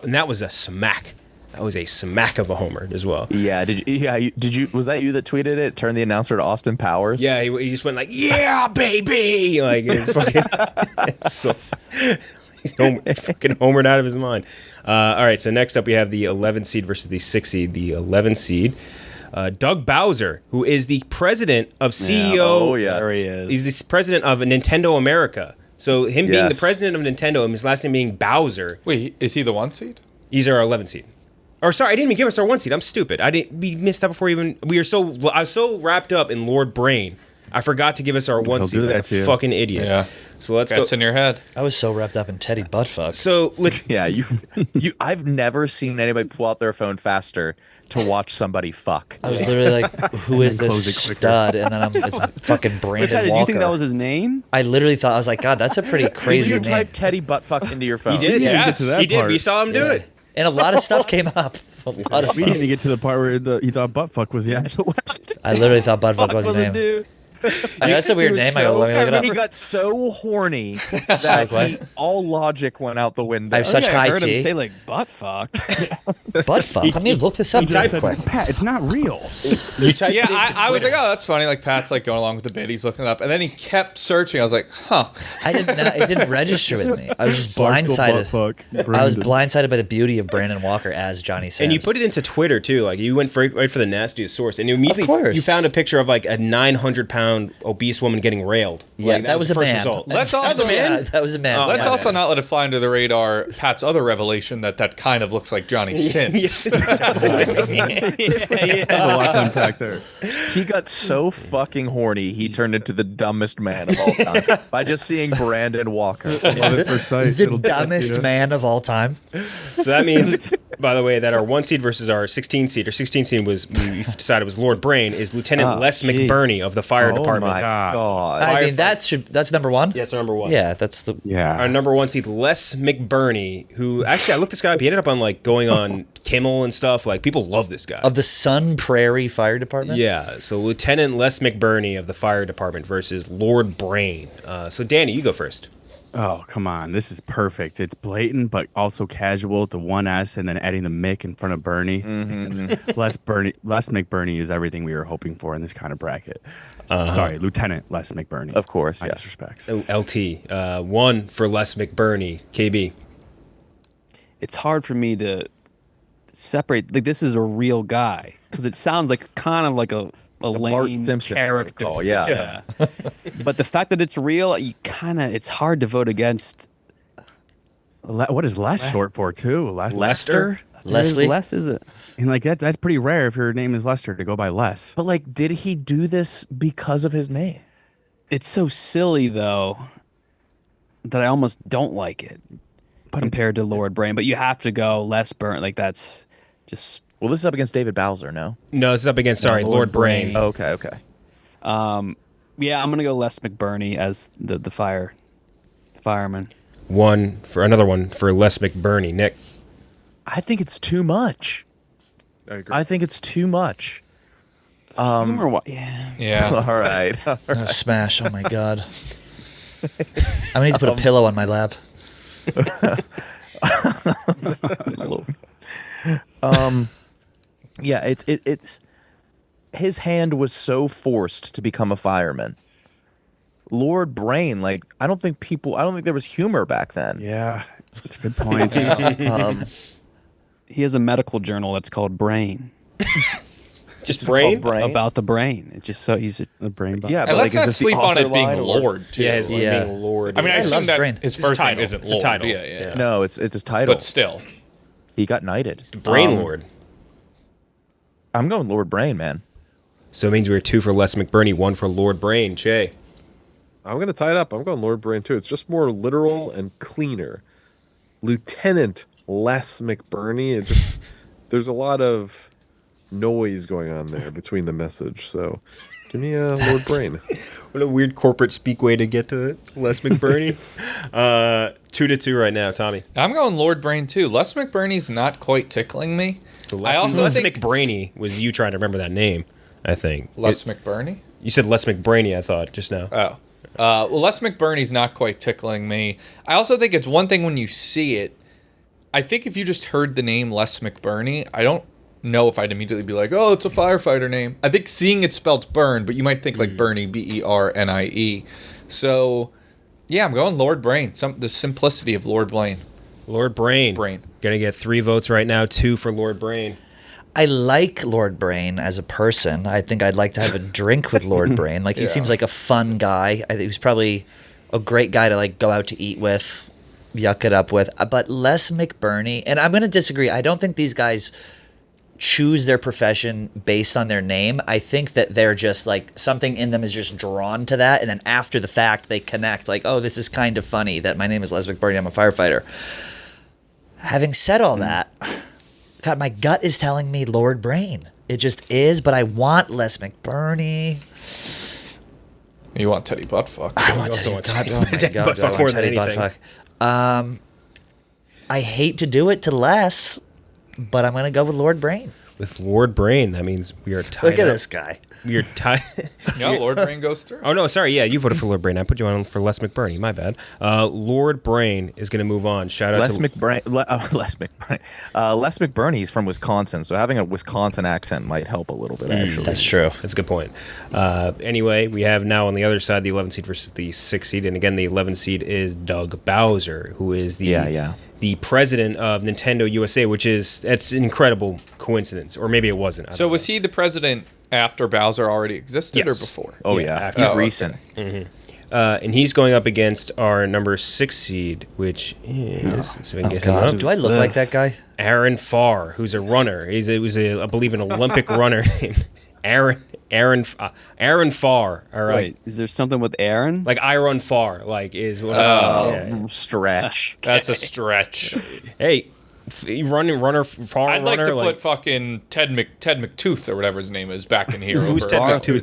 That was a smack. That was a smack of a homer as well. Yeah. Did you? Was that you that tweeted it? Turned the announcer to Austin Powers. Yeah, he just went like, "Yeah, baby!" Like it's fucking. It's so. He's fucking homered out of his mind. All right, so next up we have the 11 seed versus the 6 seed. The 11 seed, Doug Bowser, who is the president of CEO. Oh, yeah. There he is. He's the president of Nintendo America. So him being the Yes. president of Nintendo and his last name being Bowser, Wait, is he the 1 seed? he's our 11 seed. Or sorry, I didn't even give us our 1 seed. I'm stupid. We missed that before even. I was so wrapped up in Lord Brain, I forgot to give us our 1 He'll seed. do Like that a to you. fucking idiot. Yeah. So let's That's go. in your head. I was so wrapped up in Teddy Buttfuck. So Yeah, you. I've never seen anybody pull out their phone faster to watch somebody fuck. I was literally like, who is Close this it quicker. stud? And then it's fucking Wait, Brandon Pat, did Walker. you think that was his name? I literally thought, I was like, God, that's a pretty crazy you name. type Teddy Buttfuck into your phone? he did. didn't get Yes, to that he did. part. We saw him do it. And a lot of stuff came up. A lot of We stuff. didn't even get to the part where he thought buttfuck was the actual. I literally thought Buttfuck was his name. Dude. That's a weird name. I go, let me look it He up. got so horny that all logic went out the window. I have such I high heard him T. say like butt fuck. Buttfuck. Let me look this up typed real quick. Pat, it's not real. You typed Yeah, it into I was like, Twitter. oh, that's funny. Like Pat's like going along with the bit. He's looking it up, and then he kept searching. I was like, huh. It didn't register with me. I was just blindsided. I was blindsided by the beauty of Brandon Walker as Johnny Sims. And you put it into Twitter too. Like you went right for the nastiest source, and immediately course. you found a picture of like a 900-pound obese woman getting railed. Yeah, Like, that was the a first man. result. Let's also- Yeah, that was a man. Let's yeah. also not let it fly under the radar. Pat's other revelation that kind of looks like Johnny Sims. Lots to unpack there. He got so fucking horny, he turned into the dumbest man of all time by just seeing Brandon Walker. Love it for sight. The It'll do that to dumbest you. man of all time. So that means, by the way, that our 1 seed versus our 16 seed, or 16 seed we decided was Lord Brain, is Lieutenant Les jeez. McBurney of the fire Oh department. my God. god. I mean, that's number one. Yes, our number 1. Yeah, that's the. Yeah. Our number 1 seed, Les McBurney, who actually I looked this guy up. He ended up on like going on Kimmel and stuff. Like people love this guy. Of the Sun Prairie Fire Department? Yeah, so Lieutenant Les McBurney of the fire department versus Lord Brain. So Danny, you go first. Oh, come on. This is perfect. It's blatant, but also casual. The 1S and then adding the Mick in front of Bernie. Les McBurney is everything we were hoping for in this kind of bracket. Sorry, Lieutenant Les McBurney. Of course, My yes. disrespects. LT, 1 for Les McBurney. KB. It's hard for me to separate. Like this is a real guy because it sounds like kind of like a Bart lame Simpson character. call, yeah. But the fact that it's real, it's hard to vote against. What is Les short for, too? Lester? Leslie? Les, is it? And like that's pretty rare if your name is Lester to go by Les. But like, did he do this because of his name? It's so silly though that I almost don't like it compared to Lord Brain. But you have to go Les Burn. Like that's just Well, this is up against David Bowser, no? No, this is up against No, Lord Lord Brain. Brain. Oh, okay. yeah. I'm gonna go Les McBurney as the fireman. Another one for Les McBurney. Nick. I think it's too much. I agree. I think it's too much. Humor, yeah. Yeah. All right. Oh, smash. Oh, my God. I'm going to need to put a pillow on my lap. Yeah, it's his hand was so forced to become a fireman. Lord Brain, like I don't think there was humor back then. Yeah, that's a good point. He has a medical journal that's called Brain. Just Brain? Brain? About the brain. It's just so he's a The brain. Yeah, And but let's like, is not this the sleep on author it being line or- Lord, too. Yeah, his Yeah. being Lord. I mean, I He assume loves that Brain. his It's first name title. isn't It's a Lord. title. Yeah, yeah. No, it's his title. But still. He got knighted. Brain Lord. I'm going Lord Brain, man. So it means we were 2 for Les McBurney, 1 for Lord Brain. Cheah. I'm going to tie it up. I'm going Lord Brain too. It's just more literal and cleaner. Lieutenant Les McBurney. It just there's a lot of noise going on there between the message. So give me a Lord Brain. What a weird corporate speak way to get to it. Les McBurney. 2-2 right now, Tommy. I'm going Lord Brain, too. Les McBurney's not quite tickling me. So I also Les think... McBrainy was you trying to remember that name, I think. Les McBurney? You said Les McBrainy, I thought, just now. Oh. Well, Les McBurney's not quite tickling me. I also think it's one thing when you see it. I think if you just heard the name Les McBurney, I don't know if I'd immediately be like, oh, it's a firefighter name. I think seeing it spelled burn, but you might think like Bernie, Bernie. So, yeah, I'm going Lord Brain. The simplicity of Lord Brain. Lord Brain. Brain. Gonna get 3 votes right now, 2 for Lord Brain. I like Lord Brain as a person. I think I'd like to have a drink with Lord Brain. Like he seems like a fun guy. I think he's probably a great guy to like go out to eat with, yuck it up with. But Les McBurney, and I'm going to disagree. I don't think these guys choose their profession based on their name. I think that they're just like something in them is just drawn to that, and then after the fact they connect like, oh, this is kind of funny that my name is Les McBurney. I'm a firefighter. Having said all that, God, my gut is telling me Lord Brain. It just is, but I want Les McBurney. You want Teddy Buttfuck. I want also Teddy want God, Teddy- oh my Teddy God, Buttfuck I want more than Teddy anything. Buttfuck. I hate to do it to Les, but I'm going to go with Lord Brain. With Lord Brain, that means we are tied Look at up. this guy. We are tied. No, Lord Brain goes through. Oh, no, sorry. Yeah, you voted for Lord Brain. I put you on for Les McBurney. My bad. Lord Brain is going to move on. Shout out Les to... McBurney. Les McBurney. Les McBurney's from Wisconsin, so having a Wisconsin accent might help a little bit, actually. That's true. That's a good point. Anyway, we have now on the other side the 11 seed versus the 6 seed. And again, the 11 seed is Doug Bowser, who is the president of Nintendo USA, that's an incredible coincidence. Or maybe it wasn't. I So don't was he the president after Bowser already existed Yes. or before? Oh, Yeah, yeah. after- He's Oh, okay. recent. and he's going up against our number 6 seed, which is, so we can Oh, get him God. up. Do I look like that guy? Aaron Farr, who's a runner. He was I believe, an Olympic runner named Aaron Farr. All right. Wait, is there something with Aaron? Like I run far, like is what. Stretch. That's a stretch. Hey, runner, far I'd runner. like to put fucking Ted McTooth or whatever his name is back in here. Who's over- Ted Barth McTooth?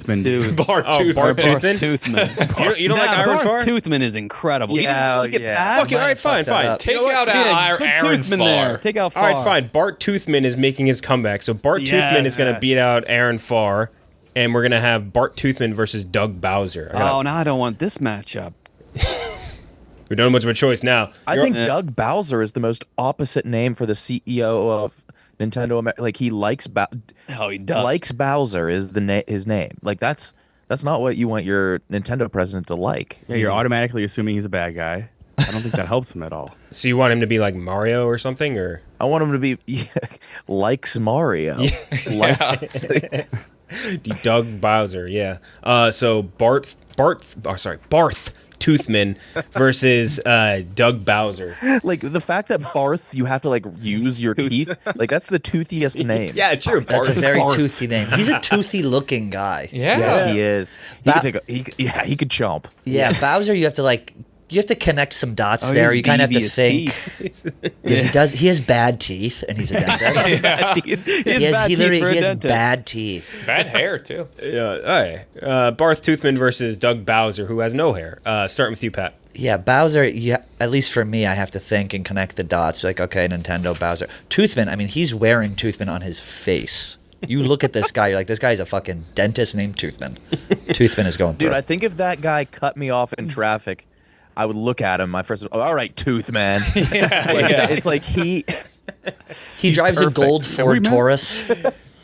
Toothman. Bart Oh, Toothman. Bart Toothman? Toothman. You don't like Aaron Barth Farr? Toothman is incredible. Yeah, Look at yeah. that. Fuck it. All right, fine, fuck that fine. up. Take You know what? out Yeah, put Aaron Toothman Farr. there. Take out All Farr. right, fine. Bart Toothman is making his comeback, so Bart Toothman is going to beat out Aaron Farr, and we're going to have Bart Toothman versus Doug Bowser. Oh, now I don't want this matchup. We don't have much of a choice now. I think Doug Bowser is the most opposite name for the CEO of Nintendo America. Like he likes Oh, he does. likes Bowser is his name. Like that's not what you want your Nintendo president to like. Yeah, you're automatically assuming he's a bad guy. I don't think that helps him at all. So you want him to be like Mario or something, or I want him to be likes Mario. Like, Doug Bowser? Yeah. So Barth Toothman versus Doug Bowser. Like the fact that Barth, you have to like use your teeth. Like that's the toothiest name. Yeah, true. That's a Barth. very Barth. toothy name. He's a toothy looking guy. Yeah. Yes, he is. He Ba- could take a, he could chomp. Yeah, Bowser, you have to connect some dots Oh, there. his You kind of have to devious think. teeth. Yeah, he does. He has bad teeth, and he's a dentist. Bad teeth. He has bad bad teeth. Bad hair too. Yeah, all right. Barth Toothman versus Doug Bowser, who has no hair. Starting with you, Pat. Yeah, Bowser. Yeah, at least for me, I have to think and connect the dots. Like, okay, Nintendo, Bowser, Toothman. I mean, he's wearing Toothman on his face. You look at this guy, you're like, this guy's a fucking dentist named Toothman. Toothman is going through. Dude, I think if that guy cut me off in traffic, I would look at him. My first, all right, Toothman. It's like he drives perfect. a gold Ford Taurus.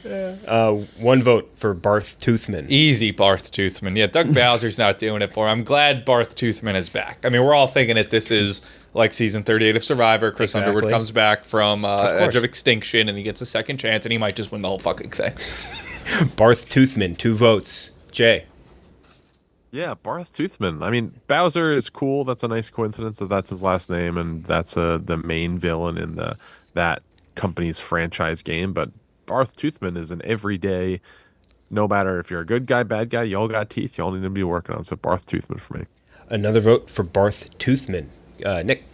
One vote for Barth Toothman. Easy Barth Toothman. Yeah, Doug Bowser's not doing it for him. I'm glad Barth Toothman is back. I mean, we're all thinking that this is like season 38 of Survivor. Chris Exactly. Underwood comes back from course. Edge of Extinction, and he gets a second chance, and he might just win the whole fucking thing. Barth Toothman, 2 votes. Jay. Yeah, Barth Toothman. I mean, Bowser is cool. That's a nice coincidence that that's his last name, and that's the main villain in that company's franchise game. But Barth Toothman is an everyday, no matter if you're a good guy, bad guy, you all got teeth. You all need to be working on. So Barth Toothman for me. Another vote for Barth Toothman. Nick.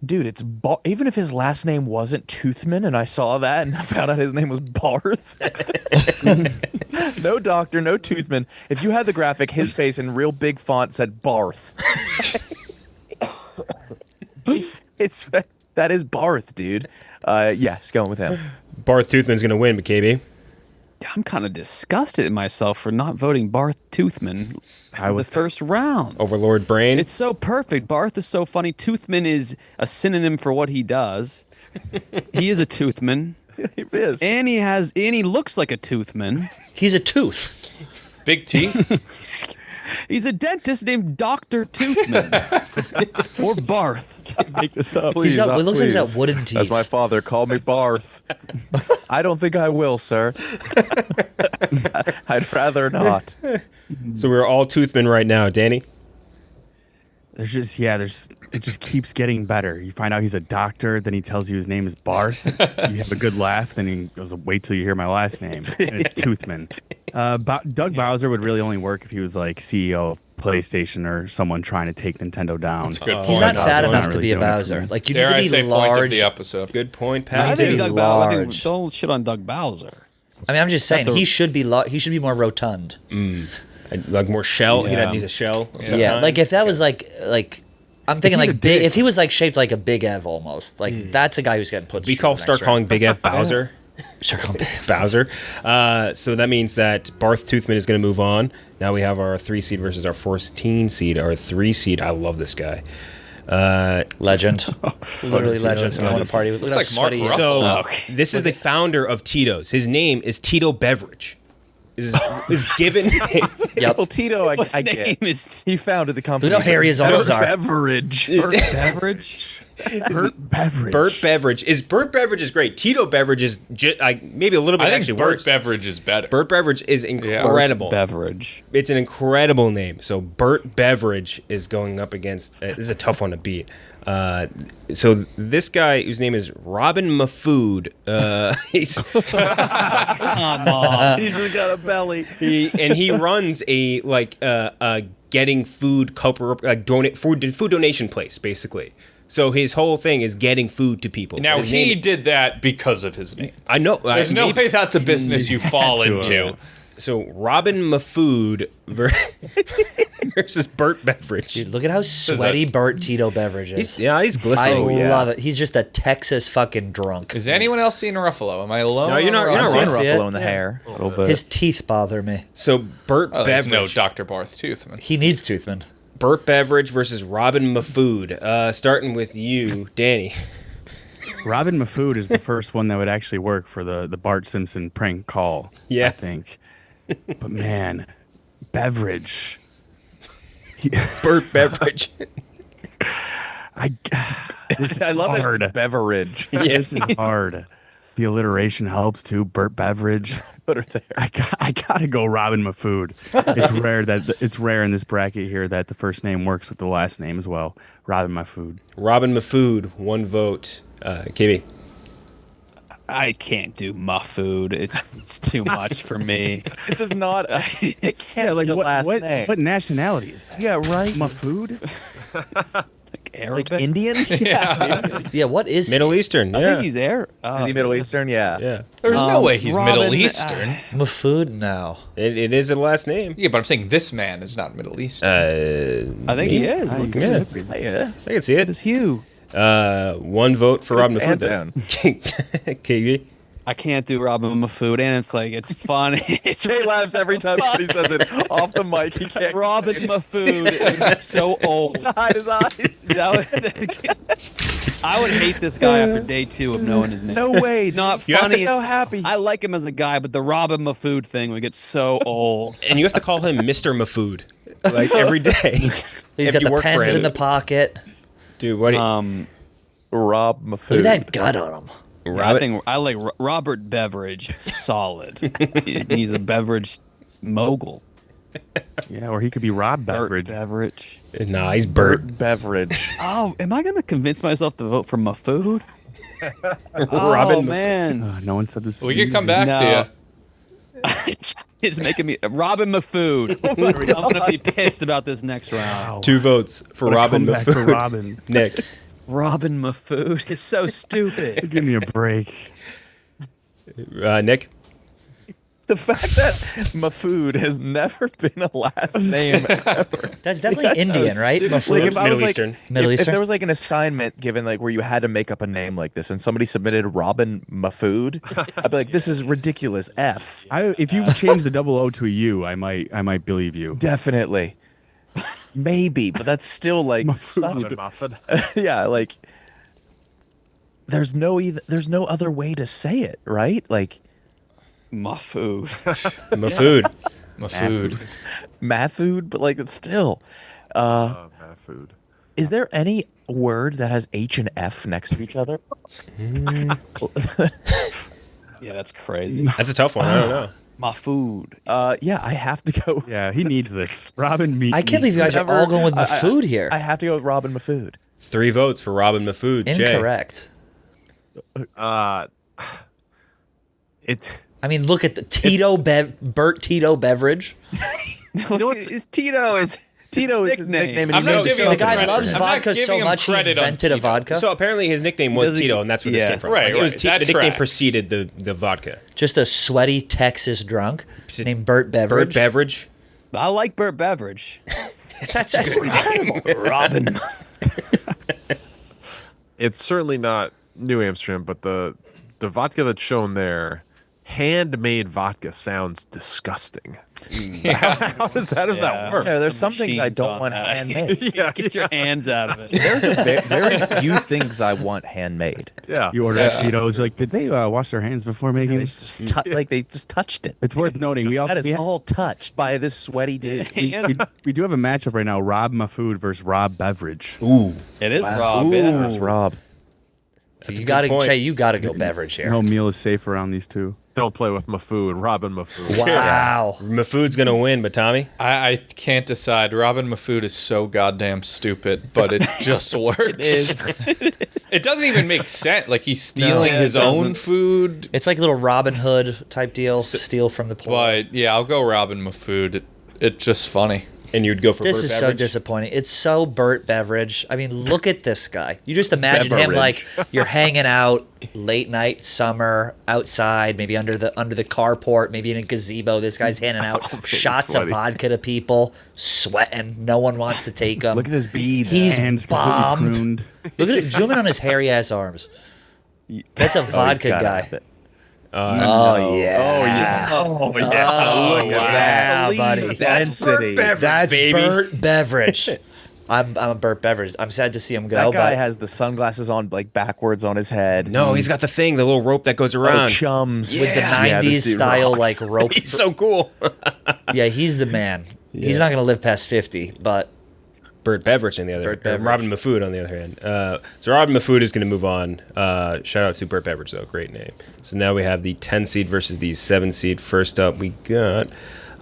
dude, it's even if his last name wasn't Toothman, and I saw that and I found out his name was Barth. No doctor, no Toothman. If you had the graphic, his face in real big font said Barth. That is Barth, dude. Yes, going with him. Barth Toothman's going to win, McCabe. I'm kind of disgusted at myself for not voting Barth Toothman in the first round. Overlord Brain. It's so perfect. Barth is so funny. Toothman is a synonym for what he does. He is a Toothman. He is. And he looks like a Toothman. He's a tooth. Big teeth. He's a dentist named Dr. Toothman. Or Barth. Make this up. It looks like he's got wooden teeth. As my father called me Barth. I don't think I will, sir. I'd rather not. So we're all Toothman right now. Danny? It just keeps getting better. You find out he's a doctor, then he tells you his name is Barth. You have a good laugh, then he goes, wait till you hear my last name. And it's Toothman. Doug Bowser would really only work if he was like CEO of PlayStation or someone trying to take Nintendo down. That's a good He's point. not fat Bowser's enough not to really be a doing it for Bowser. me. Like you Dare need I to say be point of large. the episode. Good point, I Pat. think Doug large. don't shit on Doug Bowser. I mean, I'm just saying he should be he should be more rotund. Like more shell. Yeah. He's a shell. of some Yeah, kind. like if that was like I'm thinking he's like a big. dick. If he was like shaped like a Big Ev almost, like that's a guy who's getting put. we start calling Big F Bowser. Start calling Big Ev. Bowser. So that means that Barth Toothman is going to move on. Now we have our 3 seed versus our 14 seed. Our 3 seed. I love this guy. Legend, literally see, legend. let's I want see. to party with. Look Looks how like Mark sweaty he is. Russell. So this is the founder of Tito's. His name is Tito Beveridge. Is given. Yep. Well, Tito, I His get. name is He founded the company. Look how hairy his arms are. Beveridge. Beveridge. Bert Beveridge. Bert Beveridge is great. Tito Beveridge is maybe a little bit I think actually Bert worse. Beveridge is better. Bert Beveridge is incredible. Beveridge. It's an incredible name. So Bert Beveridge is going up against. This is a tough one to beat. So this guy whose name is Robin Mahfood. He's Come on. He's got a belly. he runs a getting food food donation place basically. So his whole thing is getting food to people. Now His he name- did that because of his name. I know. There's no way that's a business you fall to, into. So Robin Mahfood versus Bert Beveridge. Dude, look at how sweaty Bert Tito Beveridge is. He's I glistening. love it. He's just a Texas fucking drunk. Is anyone else seeing Ruffalo? Am I alone? No, you're not- or- you're I'm not seeing wrong. see Ruffalo it. in the hair. A little bit. His teeth bother me. So Bert Oh, there's Beveridge. no Dr. Barth Toothman. He needs Toothman. Bert Beveridge versus Robin Mahfood. Starting with you, Danny. Robin Mahfood is the first one that would actually work for the Bart Simpson prank call. Yeah. I think. But man, Beveridge. Bert Beveridge. This is I love that hard. it's Beveridge. This is hard The alliteration helps too. Bert Beveridge. Put her there. I gotta go Robin Mahfood. It's rare in this bracket here that the first name works with the last name as well. Robin Mahfood. Robin Mahfood, 1 vote. KB. I can't do Mahfood. It's too much for me. This is not. It's Like the last name. what nationality is that? Yeah, right. Mahfood? Like Arabic? Like Indian? Yeah, what is Middle Eastern, I yeah. think he's Arab. Is he Middle Eastern? Yeah. Yeah. There's no way he's Robin, Middle Eastern. Mahfood? No. It is a last name. Yeah, but I'm saying this man is not Middle Eastern. I think he is. Look at Yeah. this. Yeah. I can see it. It's Hugh. 1 vote for Robin Mahfood. Anton. KB. I can't do Robin Mahfood, and it's like it's funny. It's Jay laughs every time he says it off the mic. He can't Robin Mahfood is so old. hide his eyes. I would hate this guy after day 2 of knowing his name. No way. Not You have to- funny. So happy. I like him as a guy, but the Robin Mahfood thing would get so old. And you have to call him Mr. Mahfood, like every day. He's If got you the work for pens him. in the pocket. Dude, what do you... Rob Mahfood. Look at that gut on him. I think I like Robert Beveridge. Solid. He's a beverage mogul. Yeah, or he could be Rob Bert Beveridge. Beveridge. Nah, he's Bert. Bert Beveridge. Oh, am I gonna convince myself to vote for Mahfood? Robin Oh Mahfood. man, No one said this. We could come back No. to you. it's making me Robin Mahfood. I'm gonna be pissed about this next round. 2 votes for What a Robin comeback Mahfood. for Robin. Nick. Robin Mahfood is so stupid. Give me a break. Nick. The fact that Mahfood has never been a last name ever. That's definitely Indian, right? Mahfood? Like if I was Middle like, Eastern. Middle if Eastern? there was like an assignment given like where you had to make up a name like this and somebody submitted Robin Mahfood, I'd be like, this is ridiculous. F. If you change the double O to a U, I might believe you. Definitely. Maybe, but that's still like Robin Mahfood. yeah, like there's no other way to say it, right? Like Mahfood. Mahfood. Mahfood. Mahfood, but like it's still. Mahfood. Is there any word that has H and F next to each other? Yeah, that's crazy. That's a tough one. I don't know. Mahfood. Yeah, I have to go. Yeah, he needs this. Robin meet. I can't believe you guys are all going with Mahfood here. I have to go with Robin Mahfood. 3 votes for Robin Mahfood. Jay. Incorrect. It. I mean, look at the Bert Tito Beveridge. Is Tito is Tito is his nickname. nickname. I'm not giving The him guy credit. loves I'm not vodka so giving him much he credit on invented a Tito. vodka. So apparently his nickname was Does he- Tito, and that's where this yeah. came from. Right, Like, it was right. the That nickname tracks. preceded the vodka. Just a sweaty Texas drunk named Bert Beveridge. Bert Beveridge. I like Bert Beveridge. That's incredible. Robin. It's certainly not New Amsterdam, but the vodka that's shown there, handmade vodka, sounds disgusting. How does that work? Yeah, there's some things I machines don't on want that. handmade. Get your hands out of it. There's a very few things I want handmade. Yeah. You order Cheetos. Like, did they wash their hands before making They this? just like they just touched it. It's worth noting. We also That is we, all touched by this sweaty dude. we do have a matchup right now: Rob Mahfood versus Rob Beveridge. Ooh. It is Rob. Ooh. Yeah. That's Rob. So a you good got to, point. Cheah, you got to go Beveridge here. No meal is safe around these two. Don't play with Mahfood. Robin Mahfood. Wow. Mahfood's gonna win, but Tommy. I can't decide. Robin Mahfood is so goddamn stupid, but it just works. It doesn't even make sense. Like he's stealing his own food. It's like a little Robin Hood type deal. Steal from the poor. But yeah, I'll go Robin Mahfood. It's just funny. And you'd go for This Bert is so Beveridge? disappointing. It's so Bert Beveridge. I mean, look at this guy. You just imagine him like you're hanging out late night summer outside, maybe under the carport, maybe in a gazebo. This guy's handing out shots sweaty. of vodka to people, sweating. No one wants to take him. Look at this bead. He's Hands completely bombed. pruned. Look at it. Zoom in on his hairy ass arms. That's a vodka guy. Oh yeah. Oh yeah. Oh yeah, buddy. That's Bert Beveridge, That's baby. Bert Beveridge. I'm a Bert Beveridge. I'm sad to see him go. That guy but has the sunglasses on like backwards on his head. No, he's got the thing, the little rope that goes Oh, around. chums with the Yeah, 90s this dude style rocks. like rope. He's so cool. Yeah, he's the man. He's not gonna live past 50, but Bert Beveridge on the other Bert hand. Beveridge. Robin Mahfood on the other hand. So Robin Mahfood is going to move on. Shout out to Bert Beveridge, though. Great name. So now we have the 10 seed versus the 7 seed. First up, we got,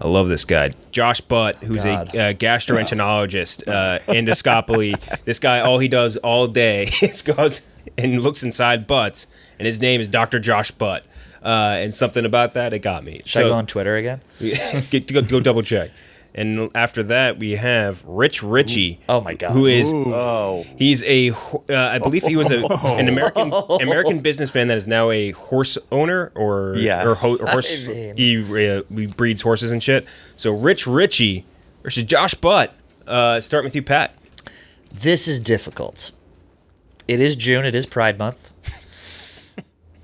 I love this guy, Josh Butt, who's God. a gastroenterologist, endoscopically. This guy, all he does all day is goes and looks inside butts, and his name is Dr. Josh Butt. And something about that, it got me. Should I go on Twitter again? Go double check. And after that, we have Ricci. Oh my God. Who is? Oh, He's a. I believe he was an American businessman that is now a horse owner or Yes. horse. I mean- He breeds horses and shit. So Ricci versus Josh Butt. Start with you, Pat. This is difficult. It is June. It is Pride Month.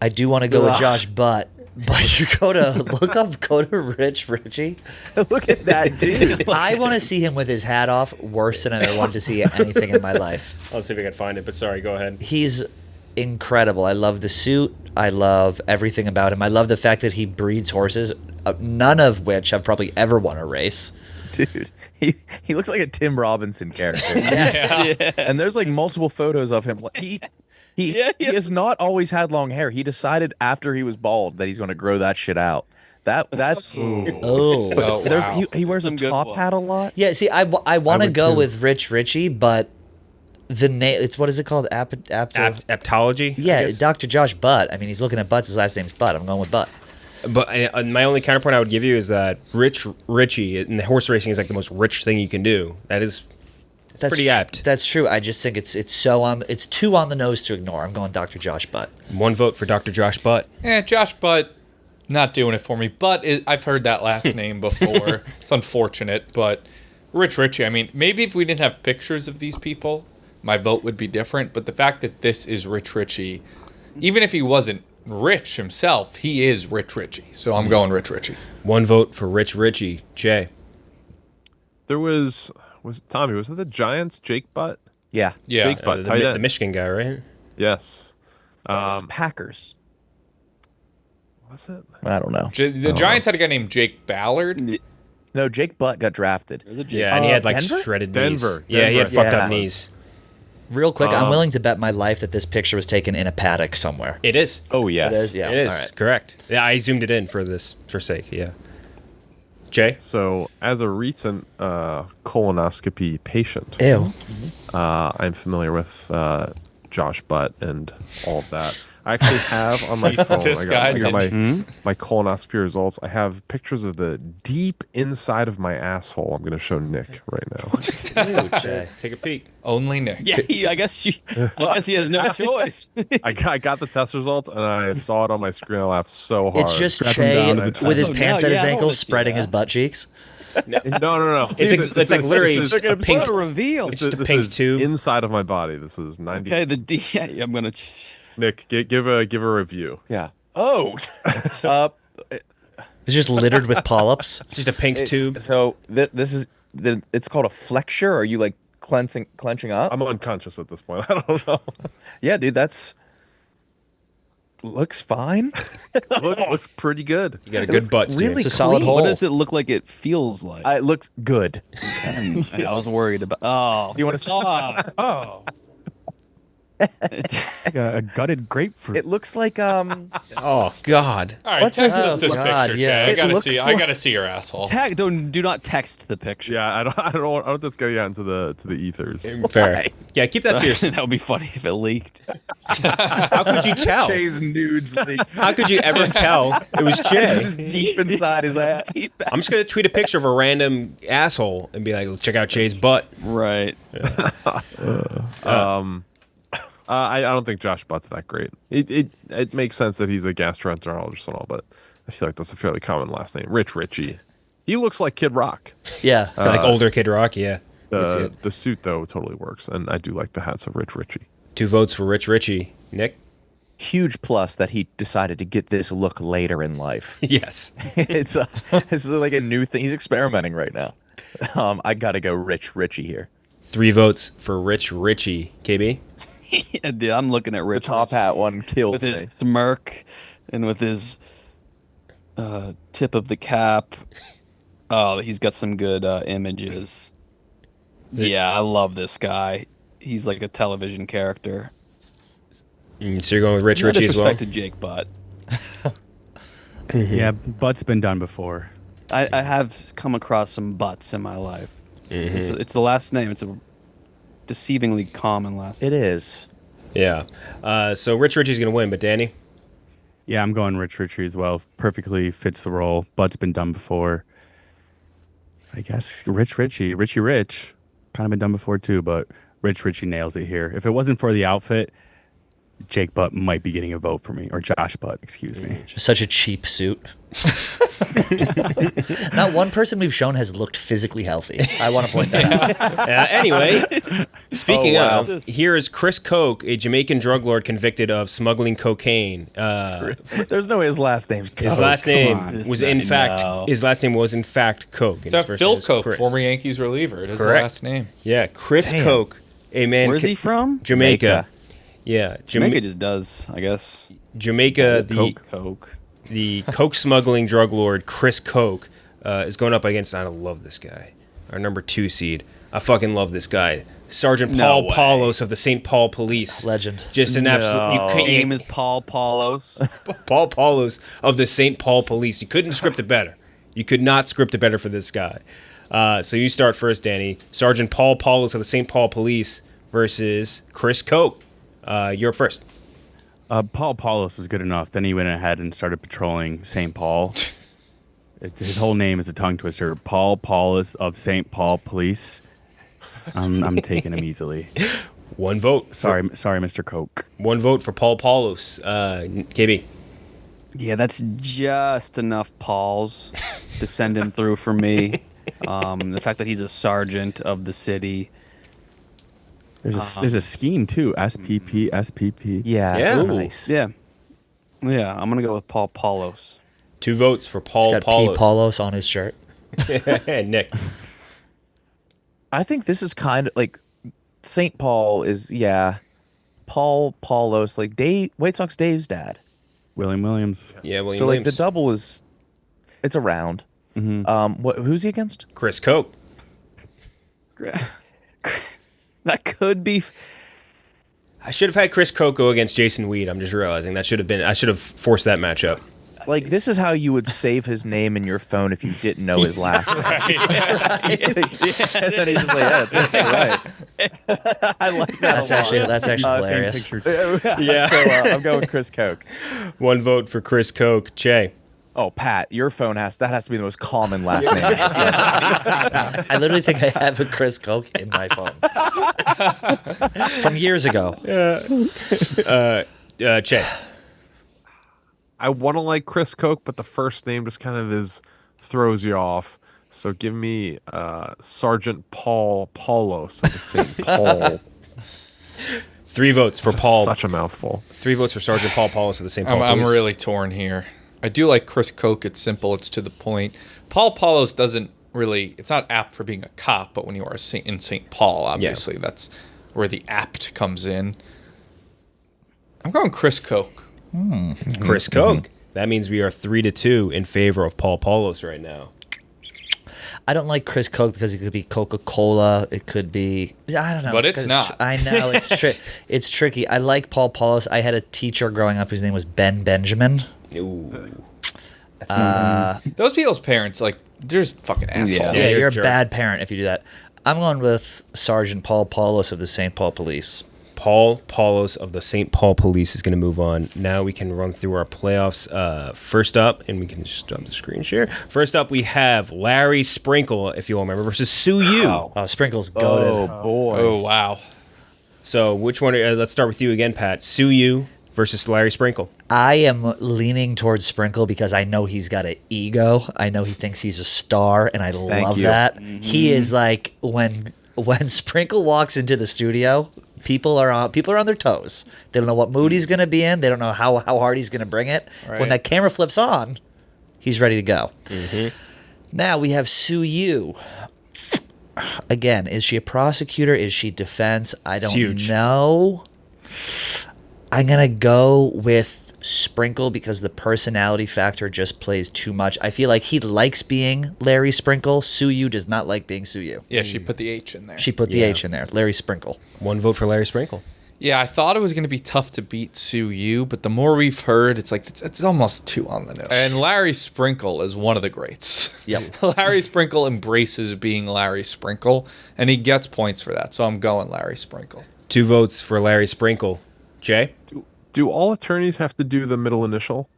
I do want to go with Josh Butt, but you go to Ricci. look at that dude. I want to see him with his hat off worse than I ever wanted to see anything in my life. I'll see if I can find it. But sorry, go ahead. He's incredible. I love the suit. I love everything about him. I love the fact that he breeds horses, none of which I've probably ever won a race. Dude, he looks like a Tim Robinson character. Yes. And there's like multiple photos of him. He has not always had long hair. He decided after he was bald that he's going to grow that shit out. That's Oh. Oh, there's wow. he wears Some a good top ones. hat a lot. Yeah, see, I want to would go too. with Ricci, but the name, it's, what is it called? Aptology. Yeah, I guess? Dr. Josh Butt. I mean, he's looking at butts. His last name's Butt. I'm going with Butt. But my only counterpoint I would give you is that Ricci in the horse racing is like the most rich thing you can do. That's pretty apt. That's true. I just think it's too on the nose to ignore. I'm going Dr. Josh Butt. One vote for Dr. Josh Butt. Josh Butt, not doing it for me. But I've heard that last name before. It's unfortunate, but Ricci. I mean, maybe if we didn't have pictures of these people, my vote would be different. But the fact that this is Ricci, even if he wasn't rich himself, he is Ricci. So I'm going Ricci. One vote for Ricci. Jay. There was Tommy, was it the Giants, Jake Butt? Yeah. Yeah. Jake Butt, the, tight end. the Michigan guy, right? Yes. Packers. Was it? I don't know. The Giants had a guy named Jake Ballard. No, Jake Butt got drafted. Yeah, and he had like Denver? shredded Denver. knees. Yeah, he had fucked Yeah. up knees. Real quick, I'm willing to bet my life that this picture was taken in a paddock somewhere. It is. Oh yes. It is, yeah. It is. All right. Correct. Yeah, I zoomed it in for sake. Yeah. Jay? So, as a recent colonoscopy patient, Ew. I'm familiar with Josh Butt and all of that. I actually have on my phone. This I guy got my, did- my colonoscopy results. I have pictures of the deep inside of my asshole. I'm going to show Nick right now. Jay. Take a peek. Only Nick. Yeah, I guess he has no choice. I got the test results and I saw it on my screen. I laughed so hard. It's just Strap him down to Che the with his Oh, pants no, at his yeah, I ankles, wanna see spreading that. his butt cheeks. no. It's like literally this just a pink. What a reveal. It's just a this pink is tube. inside of my body. This is 90. Okay, yeah, I'm gonna. Nick, give a review. Yeah. Oh. It's just littered with polyps. Just a pink tube. So this is it's called a flexure. Are you like clenching up? I'm unconscious at this point. I don't know. Yeah, dude. That's looks fine. Looks pretty good. You got a good butt. really It's a solid clean. hole. What does it look like? It feels like. It looks good. I was worried about. Oh, You want to? oh. Like a gutted grapefruit. It looks like Oh God. All right, What text does us it this look- God, picture, yeah. Jay. It looks I like- gotta see your asshole. Do not text the picture. Yeah, I don't want this guy out into the ethers. Fair. Yeah, keep that to yourself. That would be funny if it leaked. How could you tell? Jay's nudes How could you ever tell it was Jay? deep inside his ass. I'm just gonna tweet a picture of a random asshole and be like, check out Jay's butt. Right. I don't think Josh Butt's that great. It makes sense that he's a gastroenterologist and all, but I feel like that's a fairly common last name. Ricci. He looks like Kid Rock. Yeah. Like older Kid Rock, yeah. That's it. The suit though totally works, and I do like the hats of Ricci. 2 votes for Ricci. Nick? Huge plus that he decided to get this look later in life. Yes. This is like a new thing. He's experimenting right now. I gotta go Ricci here. 3 votes for Ricci. KB? Yeah, dude, I'm looking at The Rich top hat one kills with his me. smirk and with his tip of the cap. Oh, he's got some good images. Yeah, I love this guy. He's like a television character. So you're going with Rich No Ricci as well? disrespect to Jake Butt. Yeah, Butt's been done before. I have come across some butts in my life. It's the last name. It's a deceivingly common last name. It is. Yeah. So Rich Ricci's going to win, but Danny? Yeah, I'm going Rich Ricci as well. Perfectly fits the role. Butt's been done before. I guess Rich Ricci, Richie Rich, kind of been done before too, but Rich Ricci nails it here. If it wasn't for the outfit, Jake Butt might be getting a vote for me, or Josh Butt, excuse me. Just such a cheap suit. Not one person we've shown has looked physically healthy. I want to point that out. Anyway, speaking wow. of, here is Chris Koch, a Jamaican drug lord convicted of smuggling cocaine. There's no way his last name's Coke. His last name This was is- in fact no. his last name was in fact Koch. and It's his a first Phil name was Koch, Chris. former Yankees reliever. It is the Correct. last name. Yeah, Chris Damn. Koch, a man. Where's he from? Jamaica. Yeah, Jamaica just does, I guess. Jamaica. Coke. The coke smuggling drug lord Chris Koch is going up against. I love this guy, our number 2 seed. I fucking love this guy, Sergeant No Paul way. Paulos of the St. Paul Police. Legend. Just an absolute. His name is Paul Paulos. Paul Paulos of the St. Paul Police. You couldn't script it better. You could not script it better for this guy. So you start first, Danny. Sergeant Paul Paulos of the St. Paul Police versus Chris Koch. You're up first. Paul Paulos was good enough. Then he went ahead and started patrolling St. Paul. His whole name is a tongue twister. Paul Paulos of St. Paul Police. I'm taking him easily. One vote. Sorry, Mr. Coke. One vote for Paul Paulos. KB. Yeah, that's just enough Pauls to send him through for me. The fact that he's a sergeant of the city. There's a scheme too. SPP, SPP. Yeah, Yeah. that's Ooh. nice. Yeah. Yeah, I'm going to go with Paul Paulos. 2 votes for Paul He's got P. Paulos. Paulos on his shirt. Nick. I think this is kind of like St. Paul is, Paul Paulos, like White Sox Dave's dad. William Williams. Yeah, William So like the Williams. double is, it's around. Who's he against? Chris Koch. That could be. I should have had Chris Koch go against Jason Weed. I'm just realizing that should have been. I should have forced that matchup. Like this is how you would save his name in your phone if you didn't know his last name. And then he's just like, yeah, that's it, right. I like that. That's actually Same hilarious. picture. Yeah. So I'm going with Chris Koch. 1 vote for Chris Koch. Cheah. Oh, Pat, your phone has to be the most common last name. I literally think I have a Chris Koch in my phone from years ago. Cheah. I want to like Chris Koch, but the first name just kind of throws you off. So give me Sergeant Paul Paulos of the St. Paul. 3 votes for It's Paul. Such a mouthful. 3 votes for Sergeant Paul Paulos of the St. Paul I'm Police. really torn here. I do like Chris Koch. It's simple. It's to the point. Paul Paulos doesn't really. It's not apt for being a cop, but when you are in St. Paul, obviously that's where the apt comes in. I'm going Chris Koch. Chris Koch. That means we are 3-2 in favor of Paul Paulos right now. I don't like Chris Koch because it could be Coca-Cola. It could be, I don't know. But it's not. I know it's tricky. I like Paul Paulos. I had a teacher growing up whose name was Ben Benjamin. Ooh. Those people's parents, like, they're just fucking assholes. Yeah. Yeah, you're you're a a jerk. bad parent if you do that. I'm going with Sergeant Paul Paulos of the St. Paul Police. Paul Paulos of the St. Paul Police is going to move on. Now we can run through our playoffs. First up, and we can stop the screen share. First up, we have Larry Sprinkle, if you all remember, versus Sue Yu. Oh, Sprinkle's goaded. Oh boy. Oh, wow. So which one? Let's start with you again, Pat. Sue Yu versus Larry Sprinkle. I am leaning towards Sprinkle because I know he's got an ego. I know he thinks he's a star, and I love you. that. He is like when Sprinkle walks into the studio, people are on their toes. They don't know what mood he's gonna be in. They don't know how hard he's gonna bring it. Right. When that camera flips on, he's ready to go. Now we have Sue Yu. Again, is she a prosecutor? Is she defense? I don't huge. know. I'm gonna go with Sprinkle because the personality factor just plays too much. I feel like he likes being Larry Sprinkle. Suyu does not like being Suyu. Yeah, she put the H in there. She put the H in there. Larry Sprinkle. One vote for Larry Sprinkle. Yeah, I thought it was going to be tough to beat Sue Yu, but the more we've heard, it's like it's almost too on the nose. And Larry Sprinkle is one of the greats. Yep. Larry Sprinkle embraces being Larry Sprinkle, and he gets points for that. So I'm going Larry Sprinkle. 2 votes for Larry Sprinkle. Jay? Do all attorneys have to do the middle initial?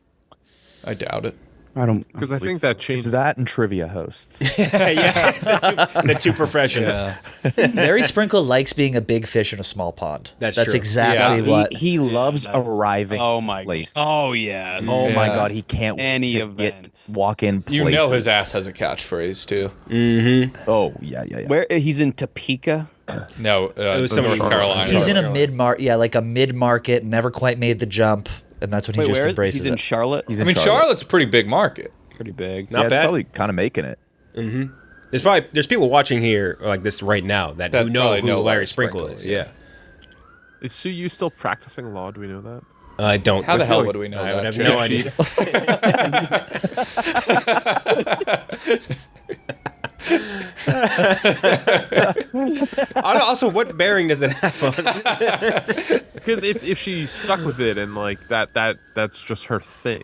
I doubt it. I don't Because I think that It's changes. that and trivia hosts. Yeah, it's the two professions. Larry Sprinkle likes being a big fish in a small pond. That's true. exactly Yeah. what. He loves arriving. Oh my god. places. Oh yeah. Oh my Yeah. God, he can't Any get event. walk in places. You know his ass has a catchphrase, too. Oh yeah. Where he's in Topeka. No, It was somewhere North in Carolina. He's in a like a mid-market, never quite made the jump, and that's when he Wait, just where is embraces he's in it. Charlotte? He's I in mean, Charlotte. Charlotte's a pretty big market. pretty big. Not It's bad. probably kind of making it. There's people watching here like this right now that That who know probably who know Larry Larry Sprinkle Sprinkle, is. yeah. Yeah. Is Sue Yu still practicing law? Do we know that? I don't. How the I hell feel would we know I that, would have Jay? no idea. Also, what bearing does it have on? Because if she's stuck with it and like that's just her thing.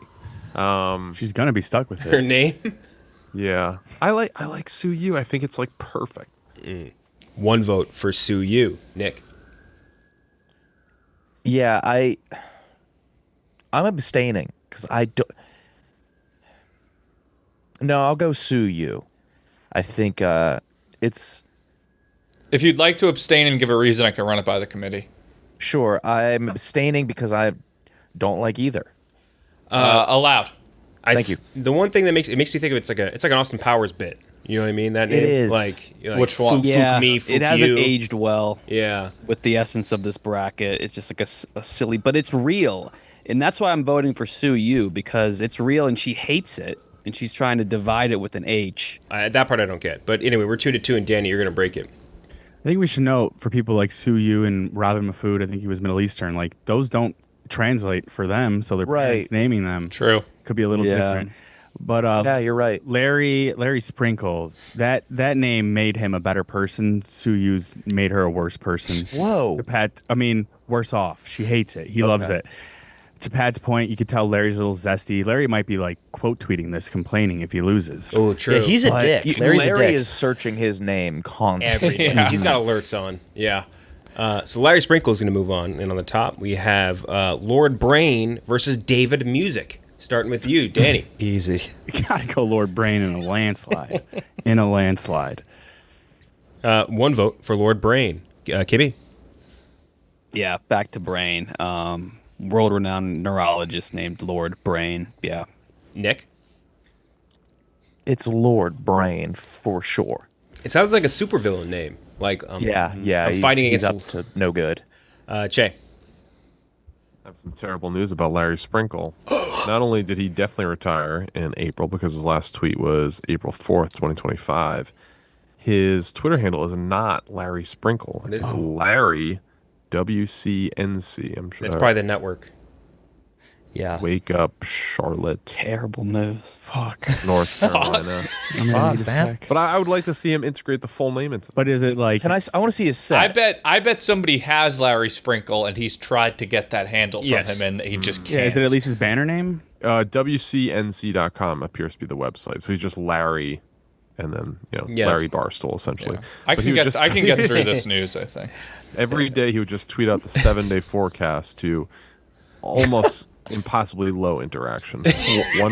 She's gonna be stuck with Her it. name? Yeah, I like Sue Yu. I think it's like perfect. 1 vote for Sue Yu. Nick. Yeah, I'm abstaining because I don't. No, I'll go sue you. I think it's If you'd like to abstain and give a reason, I can run it by the committee. sure. I'm abstaining because I don't like either. Allowed. Thank you. The one thing that makes me think of it's like an Austin Powers bit. You know what I mean? That It name? is. like Which one? Fook Yeah, me, Fook it hasn't you. aged well Yeah. with the essence of this bracket. It's just like a silly, but it's real, and that's why I'm voting for Sue Yu because it's real and she hates it, and she's trying to divide it with an H. That part I don't get. But anyway, we're 2-2, and Danny, you're gonna break it. I think we should note for people like Sue Yu and Robin Mahfood, I think he was Middle Eastern. Like those don't translate for them, so they're Right. naming them. True. Could be a little Yeah. different. But Yeah, you're right. Larry Sprinkle, that name made him a better person. Sue Yu's made her a worse person. Whoa. To Pat, I mean, worse off. She hates it. He loves it. To Pat's point, you could tell Larry's a little zesty. Larry might be like quote tweeting this, complaining if he loses. Oh, true. Yeah, he's a But dick. Larry's a Larry dick. is searching his name constantly. every day. He's got alerts on. Yeah. So Larry Sprinkle is going to move on, and on the top we have Lord Brain versus David Music. Starting with you, Danny. Easy. You gotta go Lord Brain in a landslide. In a landslide. 1 vote for Lord Brain. KB. Yeah, back to Brain. World-renowned neurologist named Lord Brain. Yeah. Nick. It's Lord Brain for sure. It sounds like a supervillain name. Like Yeah. I'm fighting he's against up to no good. Cheah. I have some terrible news about Larry Sprinkle. Not only did he definitely retire in April because his last tweet was April 4th, 2025, his Twitter handle is not Larry Sprinkle. What is It's it? Larry WCNC. I'm sure. That's probably the network. Yeah. Wake Up Charlotte, Terrible news. Fuck. North Carolina. I'm gonna Fuck, need a man. sec. But I would like to see him integrate the full name into But is it like Can I want to see his set. I bet somebody has Larry Sprinkle and he's tried to get that handle from Yes. him and he just Yeah, can't. is it at least his banner name? WCNC.com appears to be the website. So he's just Larry and then, Yeah, Larry Barstool, essentially. I But he can would get I can get through this news, I think. Every day he would just tweet out the 7-day forecast to almost impossibly low interaction. 1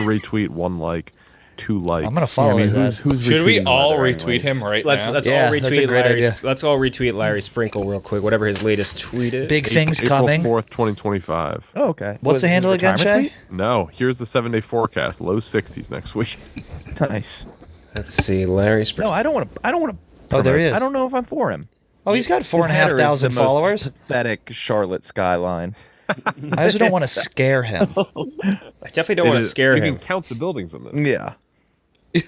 retweet, 1 like, 2 likes. I'm gonna follow his ass. Who's Should we retweeting all weather retweet him anyways? right Let's now? let's Yeah, all that's a retweet great Larry. idea. Let's all retweet Larry Sprinkle real quick. Whatever his latest tweet is. Big things April coming. 4th, 2025. Oh, okay. What's the his handle again, retirement Shay? No, here's the 7-day forecast. Low 60s next week. tweet? Nice. Let's see, Larry Sprinkle. No, I don't want to. I don't want to. Oh, there he is. I don't know if I'm for him. Oh, he's got His header is 4,500 the most followers. Pathetic Charlotte skyline. I also don't want to scare him. I definitely don't want to scare you him. can count the buildings in this. Yeah. He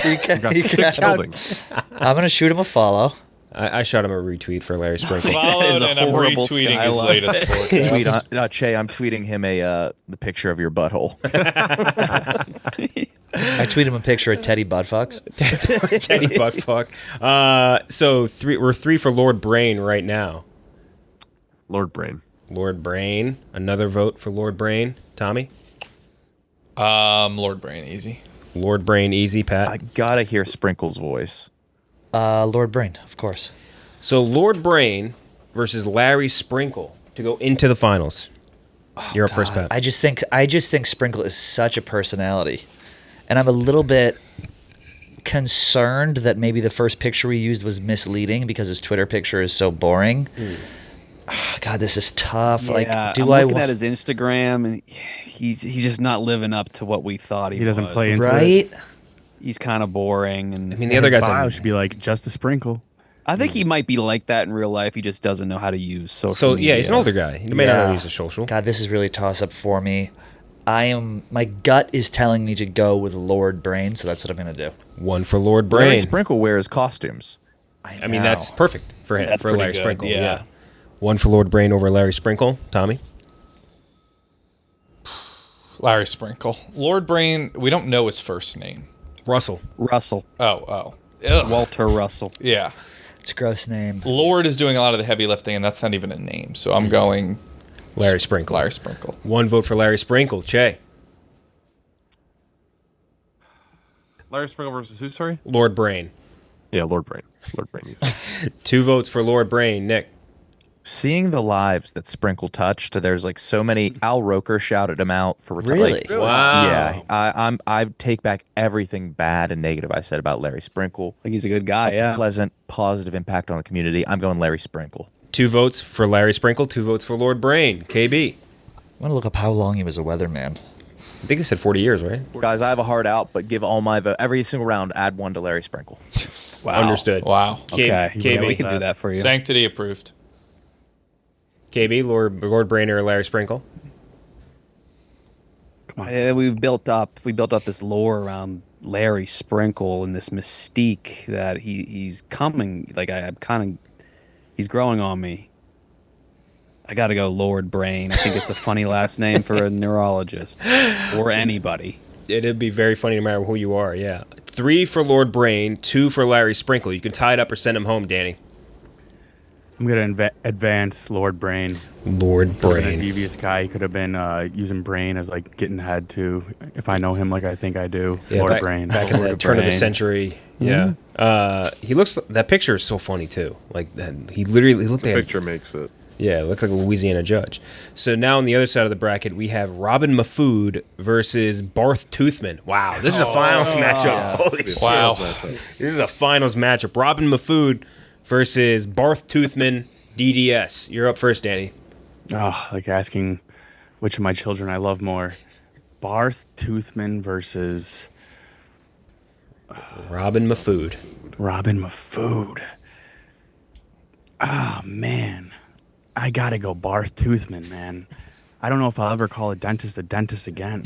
We've got he 6 can- buildings. I'm gonna shoot him a follow. I shot him a retweet for Larry Sprinkle. Followed a and I'm horrible retweeting his skyline. latest forecast. Tweet on, Cheah, I'm tweeting him the picture of your butthole. I tweet him a picture of Teddy Buttfucks. Teddy buttfuck. So we're 3 for Lord Brain right now. Lord Brain. Lord Brain. Another vote for Lord Brain. Tommy? Lord Brain, easy. Lord Brain, easy, Pat. I gotta hear Sprinkle's voice. Lord Brain, of course. So Lord Brain versus Larry Sprinkle to go into the finals. You're up first, Pat. I just think Sprinkle is such a personality, and I'm a little bit concerned that maybe the first picture we used was misleading because his Twitter picture is so boring. God, this is tough. Yeah, I'm looking at his Instagram, and he's just not living up to what we thought he He doesn't would. play into it. right? He's kind of boring, and I mean, the other guys. Bio should be like just a sprinkle. I think he might be like that in real life. He just doesn't know how to use social So media. yeah, he's an older guy. He may not know how to use a social. God, this is really toss up for me. My gut is telling me to go with Lord Brain, so that's what I'm gonna do. 1 for Lord Larry Brain. Sprinkle wears costumes. I mean, that's perfect for him. That's For pretty Larry good, Sprinkle. yeah. 1 for Lord Brain over Larry Sprinkle. Tommy. Larry Sprinkle. Lord Brain, we don't know his first name. Russell. Russell, Oh. Ugh. Walter Russell. Yeah. It's a gross name. Lord is doing a lot of the heavy lifting, and that's not even a name. So I'm going Larry Sprinkle. Larry Sprinkle. 1 vote for Larry Sprinkle. Cheah. Larry Sprinkle versus who? Sorry. Lord Brain. Yeah, Lord Brain. Lord Brain. Easy. 2 votes for Lord Brain. Nick. Seeing the lives that Sprinkle touched, there's like so many. Al Roker shouted him out for Really? Wow. Yeah, I take back everything bad and negative I said about Larry Sprinkle. I think he's a good guy. Yeah. Pleasant, positive impact on the community. I'm going Larry Sprinkle. 2 votes for Larry Sprinkle. 2 votes for Lord Brain. KB. I'm gonna look up how long he was a weatherman. I think they said 40 years, right? Guys, I have a hard out, but give all my vote every single round. Add 1 to Larry Sprinkle. Wow. Understood. Wow. K- Okay. KB. Yeah, we can do that for you. Sanctity approved. KB, Lord Brain or Larry Sprinkle. We built up this lore around Larry Sprinkle and this mystique that he's coming. Like he's growing on me. I got to go Lord Brain. I think it's a funny last name for a neurologist or anybody. It'd be very funny no matter who you are, yeah. 3 for Lord Brain, 2 for Larry Sprinkle. You can tie it up or send him home, Danny. I'm gonna advance Lord Brain. Lord Been a Brain. devious guy. He could have been using Brain as like getting ahead too. If I know him like I think I do, Yeah, Lord back, Brain. back in the Lord turn of the Brain. century. Yeah. He looks. That picture is so funny too. Like that. He literally looked The like. picture makes it. Yeah, it looked like a Louisiana judge. So now on the other side of the bracket, we have Robin Mahfood versus Barth Toothman. Wow, this is a finals matchup. Holy shit. Wow. This is a finals matchup. Robin Mahfood versus Barth Toothman, DDS. You're up first, Danny. Oh, like asking which of my children I love more. Barth Toothman versus Robin Mahfood. Robin Mahfood. Oh, man. I got to go Barth Toothman, man. I don't know if I'll ever call a dentist again.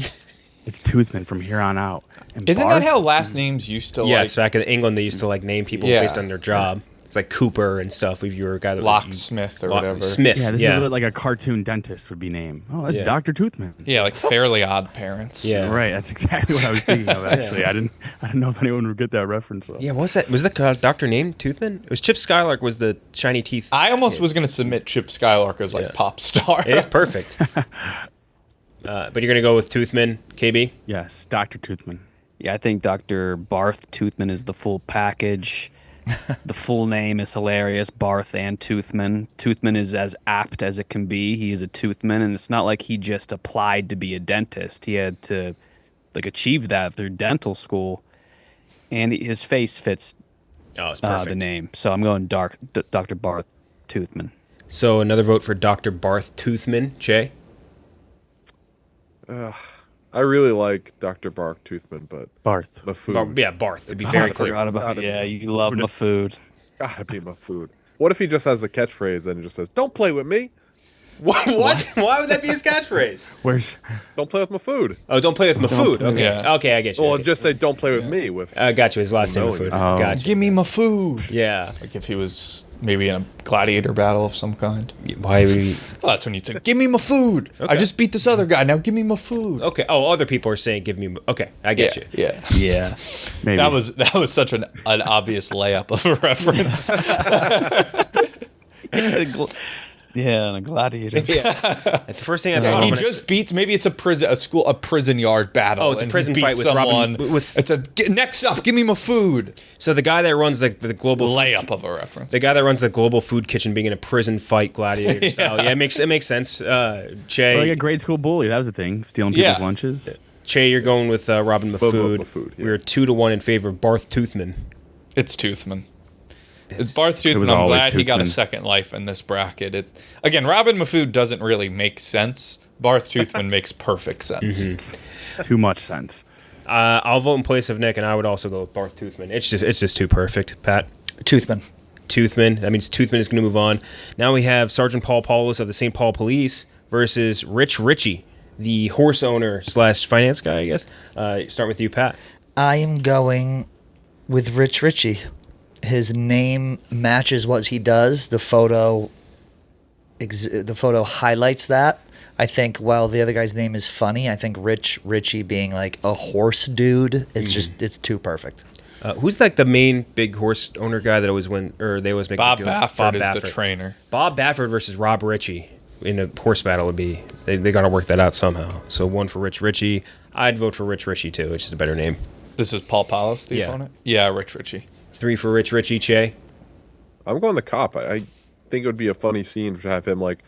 It's Toothman from here on out. And Isn't Barth- that how last names used to Yes, like back in England, they used to like name people Yeah. based on their job. It's like Cooper and stuff. If you were a guy that Locksmith or whatever. Smith. Yeah, this yeah. is what like a cartoon dentist would be named. Oh, that's Yeah. Dr. Toothman. Yeah, like Fairly Odd Parents. Yeah. Right, that's exactly what I was thinking of actually. I didn't know if anyone would get that reference though. Yeah, what was that? Was that doctor named Toothman? It was Chip Skylark was the shiny teeth. I almost was going to submit Chip Skylark as like Yeah. pop star. It is perfect. But you're going to go with Toothman, KB? Yes, Dr. Toothman. Yeah, I think Dr. Barth Toothman is the full package. The full name is hilarious, Barth and Toothman. Toothman is as apt as it can be. He is a Toothman, and it's not like he just applied to be a dentist. He had to like achieve that through dental school, and his face fits Oh, it's perfect. the name. So I'm going Dr. Barth Toothman. So another vote for Dr. Barth Toothman. Cheah? I really like Dr. Bark Toothman, but Barth. Mahfood. Yeah, Barth. To be It's very hard. clear. Forgot about yeah, you love my food. Gotta be Mahfood. What if he just has a catchphrase and it just says, "Don't play with me"? What? Why would that be his catchphrase? Where's Don't play with my food. Oh, don't play with Mahfood. Okay, Yeah. okay, I get you. Well, I get just you. say don't play with me. With Got you. His last name knowing Mahfood. it. Oh. Got you. Give me my food. Yeah. Like if he was maybe in a gladiator battle of some kind. Why would he? Well, that's when you'd say, give me my food. I just beat this other guy. Now give me my food. Okay. Oh, other people are saying, "Give me." Okay, I get you. Yeah. Yeah. maybe That was such an obvious layup of a reference. Yeah, and a gladiator. Yeah. It's the first thing I thought. He just beats. Maybe it's a prison yard battle. Oh, it's a and prison he fight beats with someone. Robin- with- It's next up. Give me my food. So the guy that runs the global Layup of a reference. The guy that runs the global food kitchen being in a prison fight gladiator style. Yeah, it makes sense. Che, like a grade school bully. That was a thing. Stealing people's Yeah. lunches. Che, you're going with Robin Mahfood. Mahfood, yeah. We were 2-1 in favor of Barth Toothman. It's Toothman. It's Barth Toothman. was I'm always glad he got a Toothman. second life in this bracket. Again, Robin Mahfood doesn't really make sense. Barth Toothman makes perfect sense. Too much sense. I'll vote in place of Nick, and I would also go with Barth Toothman. It's just too perfect. Pat. Toothman. Toothman. That means Toothman is going to move on. Now we have Sergeant Paul Paulos of the St. Paul Police versus Ricci, the horse owner / finance guy, I guess. Start with you, Pat. I am going with Ricci. His name matches what he does. The photo highlights that. I think while the other guy's name is funny, I think Ricci being like a horse dude is just it's too perfect. Who's like the main big horse owner guy that always win, or they always make a Bob deal? Baffert is the trainer. Bob Baffert versus Rob Ricci in a horse battle would be, they got to work that out somehow. So 1 for Ricci. I'd vote for Ricci too, which is a better name. This is Paul Paulos, the Yeah. opponent? Yeah, Ricci. 3 for Ricci, Che. I'm going the cop. I think it would be a funny scene to have him like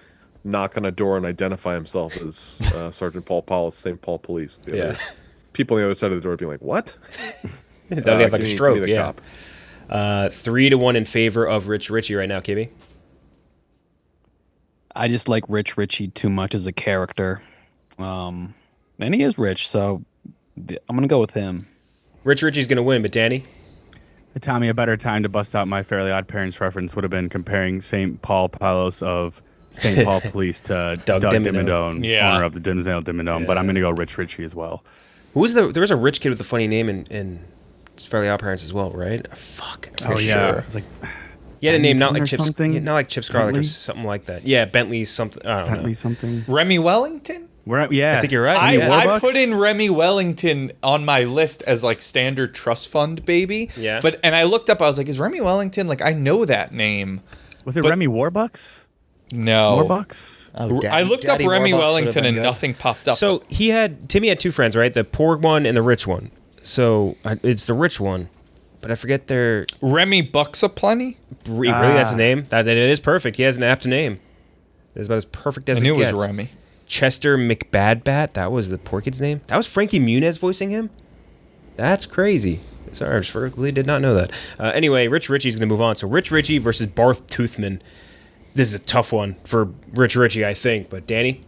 knock on a door and identify himself as Sergeant Paul Paulos, St. Paul Police. Yeah. People on the other side of the door being like, "What?" That'll have like a give me stroke, the yeah. cop. 3-1 in favor of Ricci right now, Kibby. I just like Ricci too much as a character. And he is rich, so I'm going to go with him. Ricci's going to win, but Danny? Tommy, a better time to bust out my Fairly Odd Parents reference would have been comparing St. Paul Paulos of St. Paul Police to Doug Doug Dimmadome. Dimmadome, Yeah. owner of the Dimsdale Dimmadome. But I'm going to go Ricci as well. There was a rich kid with a funny name in Fairly Odd Parents as well, right? Fuck. Oh, yeah. sure. It's like He had a name not Bennington like or Chips, something? not like Chips Garlic or Bentley? something like that. Yeah, Bentley something. I don't Bentley know. something. Remy Wellington? Yeah. I think you're right. I yeah. put in Remy Wellington on my list as like standard trust fund baby. Yeah. And I looked up, I was like, is Remy Wellington, like I know that name. Was it but- Remy Warbucks? No. Warbucks? Oh, I looked up Daddy Remy Warbucks would've Wellington been and good. nothing popped up. So Timmy had 2 friends, right? The poor one and the rich one. So it's the rich one, but I forget their. Remy Bucks a Plenty? Really, that's his name. That it is perfect. He has an apt name. It's about as perfect as I knew it it gets. was Remy. Chester McBadbat. That was the poor kid's name. That was Frankie Muniz voicing him. That's crazy. Sorry, I just really did not know that. Anyway, Ricci's going to move on. So Ricci versus Barth Toothman. This is a tough one for Ricci, I think. But Danny,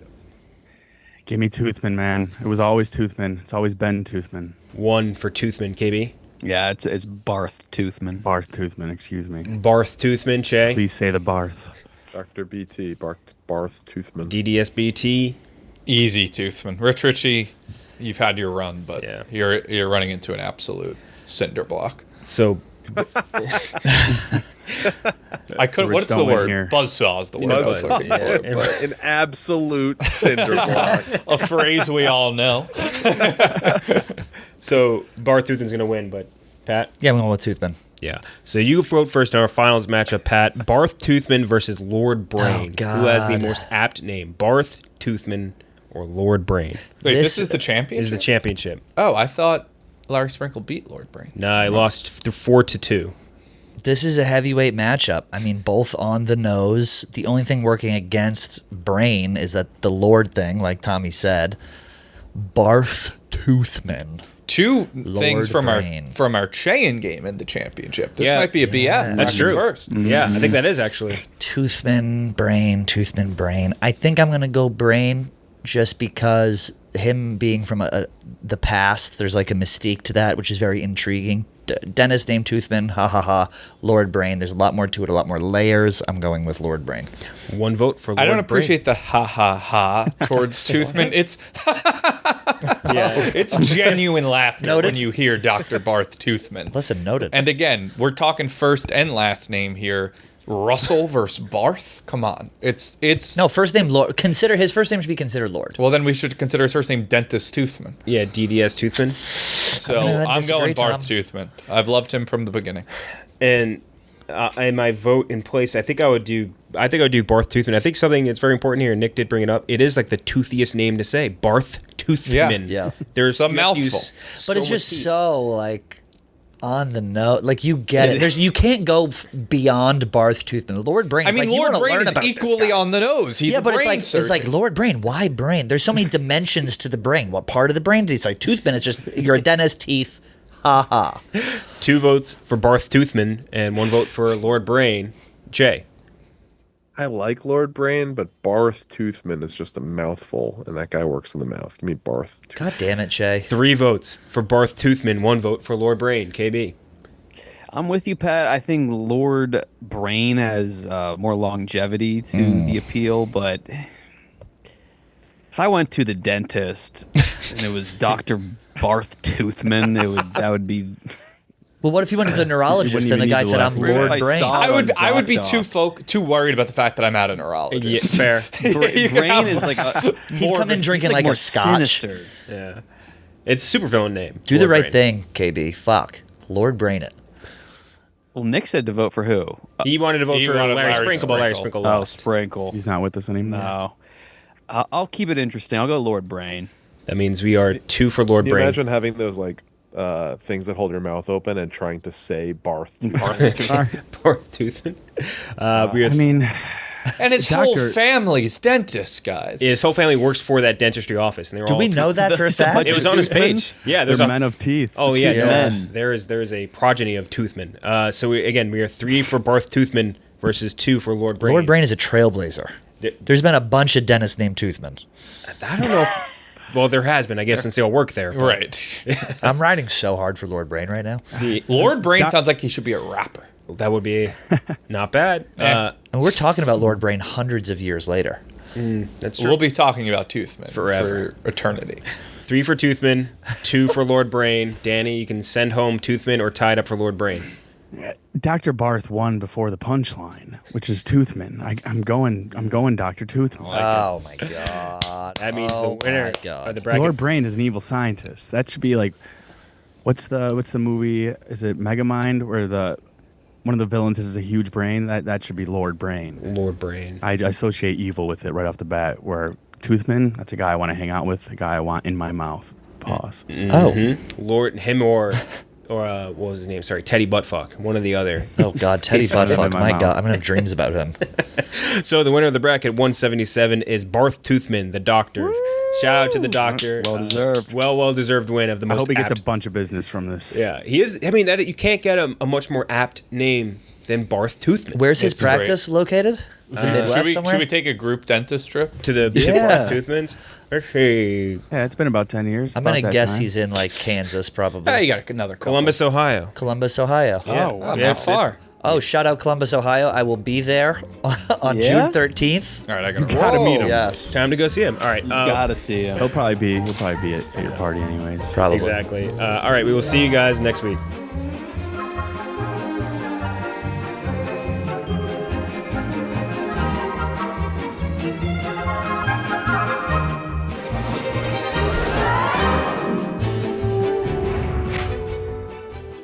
Give me Toothman, man. It was always Toothman. It's always been Toothman. 1 for Toothman. KB. Yeah, it's Barth Toothman. Barth Toothman, excuse me. Barth Toothman. Che. Please say the Barth. Dr. BT, Barth Toothman. DDSBT. Easy Toothman. Ricci, you've had your run, but Yeah. you're running into an absolute cinder block. So I couldn't. Rich What's the don't win word? here. Buzzsaw is the word I was Buzzsaw, looking for. yeah. but An absolute cinder block. a phrase we all know. So Barth Toothman's going to win, but Pat? Yeah, I'm going with Toothman. Yeah. So you vote first in our finals matchup, Pat. Barth Toothman versus Lord Brain. Oh, Who has the God. most apt name? Barth Toothman or Lord Brain? Wait, this This- is the championship? This is the championship. Oh, I thought Larry Sprinkle beat Lord Brain. No, I lost 4-2. This is a heavyweight matchup. I mean, both on the nose. The only thing working against Brain is that the Lord thing, like Tommy said. Barth Toothman. Two Lord things from Brain. our Cheah game in the championship. This Yeah. might be a BF. That's true. First. Yeah, I think that is actually. Toothman, Brain. I think I'm going to go Brain just because him being from the past, there's like a mystique to that, which is very intriguing. Dentist named Toothman, ha ha ha. Lord Brain, there's a lot more to it, a lot more layers. I'm going with Lord Brain. One vote for Lord I don't Brain. appreciate the ha ha ha towards Toothman. It's it's genuine laughter Noted. when you hear Dr. Barth Toothman. Listen, noted. And again, we're talking first and last name here. Russell versus Barth? Come on. It's no, first name Lord. Consider his first name should be considered Lord. Well, then we should consider his first name Dentist Toothman. Yeah, DDS Toothman. So gonna I'm disagree, going Barth Tom. Toothman. I've loved him from the beginning. And my vote in place, I think I would do Barth Toothman. I think something that's very important here, Nick did bring it up, it is like the toothiest name to say. Barth Toothman. Yeah. There's a you have to mouthful. use But it's so just much teeth. so like on the note. Like you get it. You can't go beyond Barth Toothman. Lord Brain. I it's mean, like, you Lord wanna Brain learn is about this equally guy. on the nose. He's Yeah, a but brain it's like surgeon. Lord Brain. Why brain? There's so many dimensions to the brain. What part of the brain did he say? Toothman is just you're a dentist, teeth. Ha ha. 2 votes for Barth Toothman and 1 vote for Lord Brain. Jay. I like Lord Brain, but Barth Toothman is just a mouthful, and that guy works in the mouth. Give me Barth. God damn it, Cheah. 3 votes for Barth Toothman, 1 vote for Lord Brain. KB. I'm with you, Pat. I think Lord Brain has more longevity to the appeal, but if I went to the dentist and it was Dr. Barth Toothman, that would be. Well, what if you went to the neurologist and the even guy need to said, laugh. "I'm Really? Lord I Brain"? saw- I would be Zoc too worried about the fact that I'm at a Yeah, neurologist. fair. Brain is like a He'd more come in of drinking he's like a more scotch. sinister. Yeah. It's a supervillain name. Do the Lord right Brain. thing, KB. Fuck. Lord Brain it. Well, Nick said to vote for who? He wanted to vote He for wanted Larry Larry Sprinkle, but Larry Sprinkle. Sprinkle Oh, lost. Sprinkle. He's not with us anymore. No. I'll keep it interesting. I'll go Lord Brain. That means we are 2 for Lord Can you Brain. imagine having those like things that hold your mouth open and trying to say Barth? Barth Toothman. We are I mean, And his whole Doctor- family's dentists, guys. his whole family works for that dentistry office, and they're Do all. we know that for a fact? It was on his page. Yeah, they're there's men of teeth. Oh yeah, no, Men. there is a progeny of Toothman. So we are 3 for Barth Toothman versus 2 for Lord Brain. Lord Brain is a trailblazer. There's been a bunch of dentists named Toothman. I don't know. Well, there has been, I guess, since they all work there. but Right. I'm riding so hard for Lord Brain right now. Lord Brain sounds like he should be a rapper. That would be not bad. And we're talking about Lord Brain hundreds of years later. That's true. We'll be talking about Toothman Forever. for eternity. 3 for Toothman, 2 for Lord Brain. Danny, you can send home Toothman or tie it up for Lord Brain. Dr. Barth won before the punchline, which is Toothman. I'm going Dr. Toothman. Oh my god. That means Oh the winner my God. of the bracket. Lord Brain is an evil scientist. That should be like, what's the movie? Is it Megamind where one of the villains is a huge brain? That should be Lord Brain. Lord Brain. I associate evil with it right off the bat. Where Toothman, that's a guy I want to hang out with, a guy I want in my mouth. Pause. Oh. Lord, him or what was his name? Sorry, Teddy Buttfuck. One or the other. Oh god, Teddy He's in Buttfuck. my My mouth. god, I'm gonna have dreams about him. So the winner of the bracket, 177, is Barth Toothman, the doctor. Shout out to the doctor. Well deserved. Well deserved win of the I most hope he gets apt. a bunch of business from this. Yeah, he is. I mean, that you can't get a much more apt name than Barth Toothman. Where's his It's great. practice located? The Midwest somewhere? Should we take a group dentist trip? To the Yeah. Barth Toothman's? Let's see. Yeah, it's been about 10 years. I'm about gonna that guess time. he's in like Kansas, probably. Hey, you got another couple. Columbus, Ohio. Columbus, Ohio. Yeah. Oh, wow, Yeah, not it's- far. Oh, shout out Columbus, Ohio. I will be there on Yeah? June 13th. All right, I gotta gotta meet him. Yes. Time to go see him. All right. Gotta see him. He'll probably be at your party anyways. Probably. Exactly. All right. We will see you guys next week.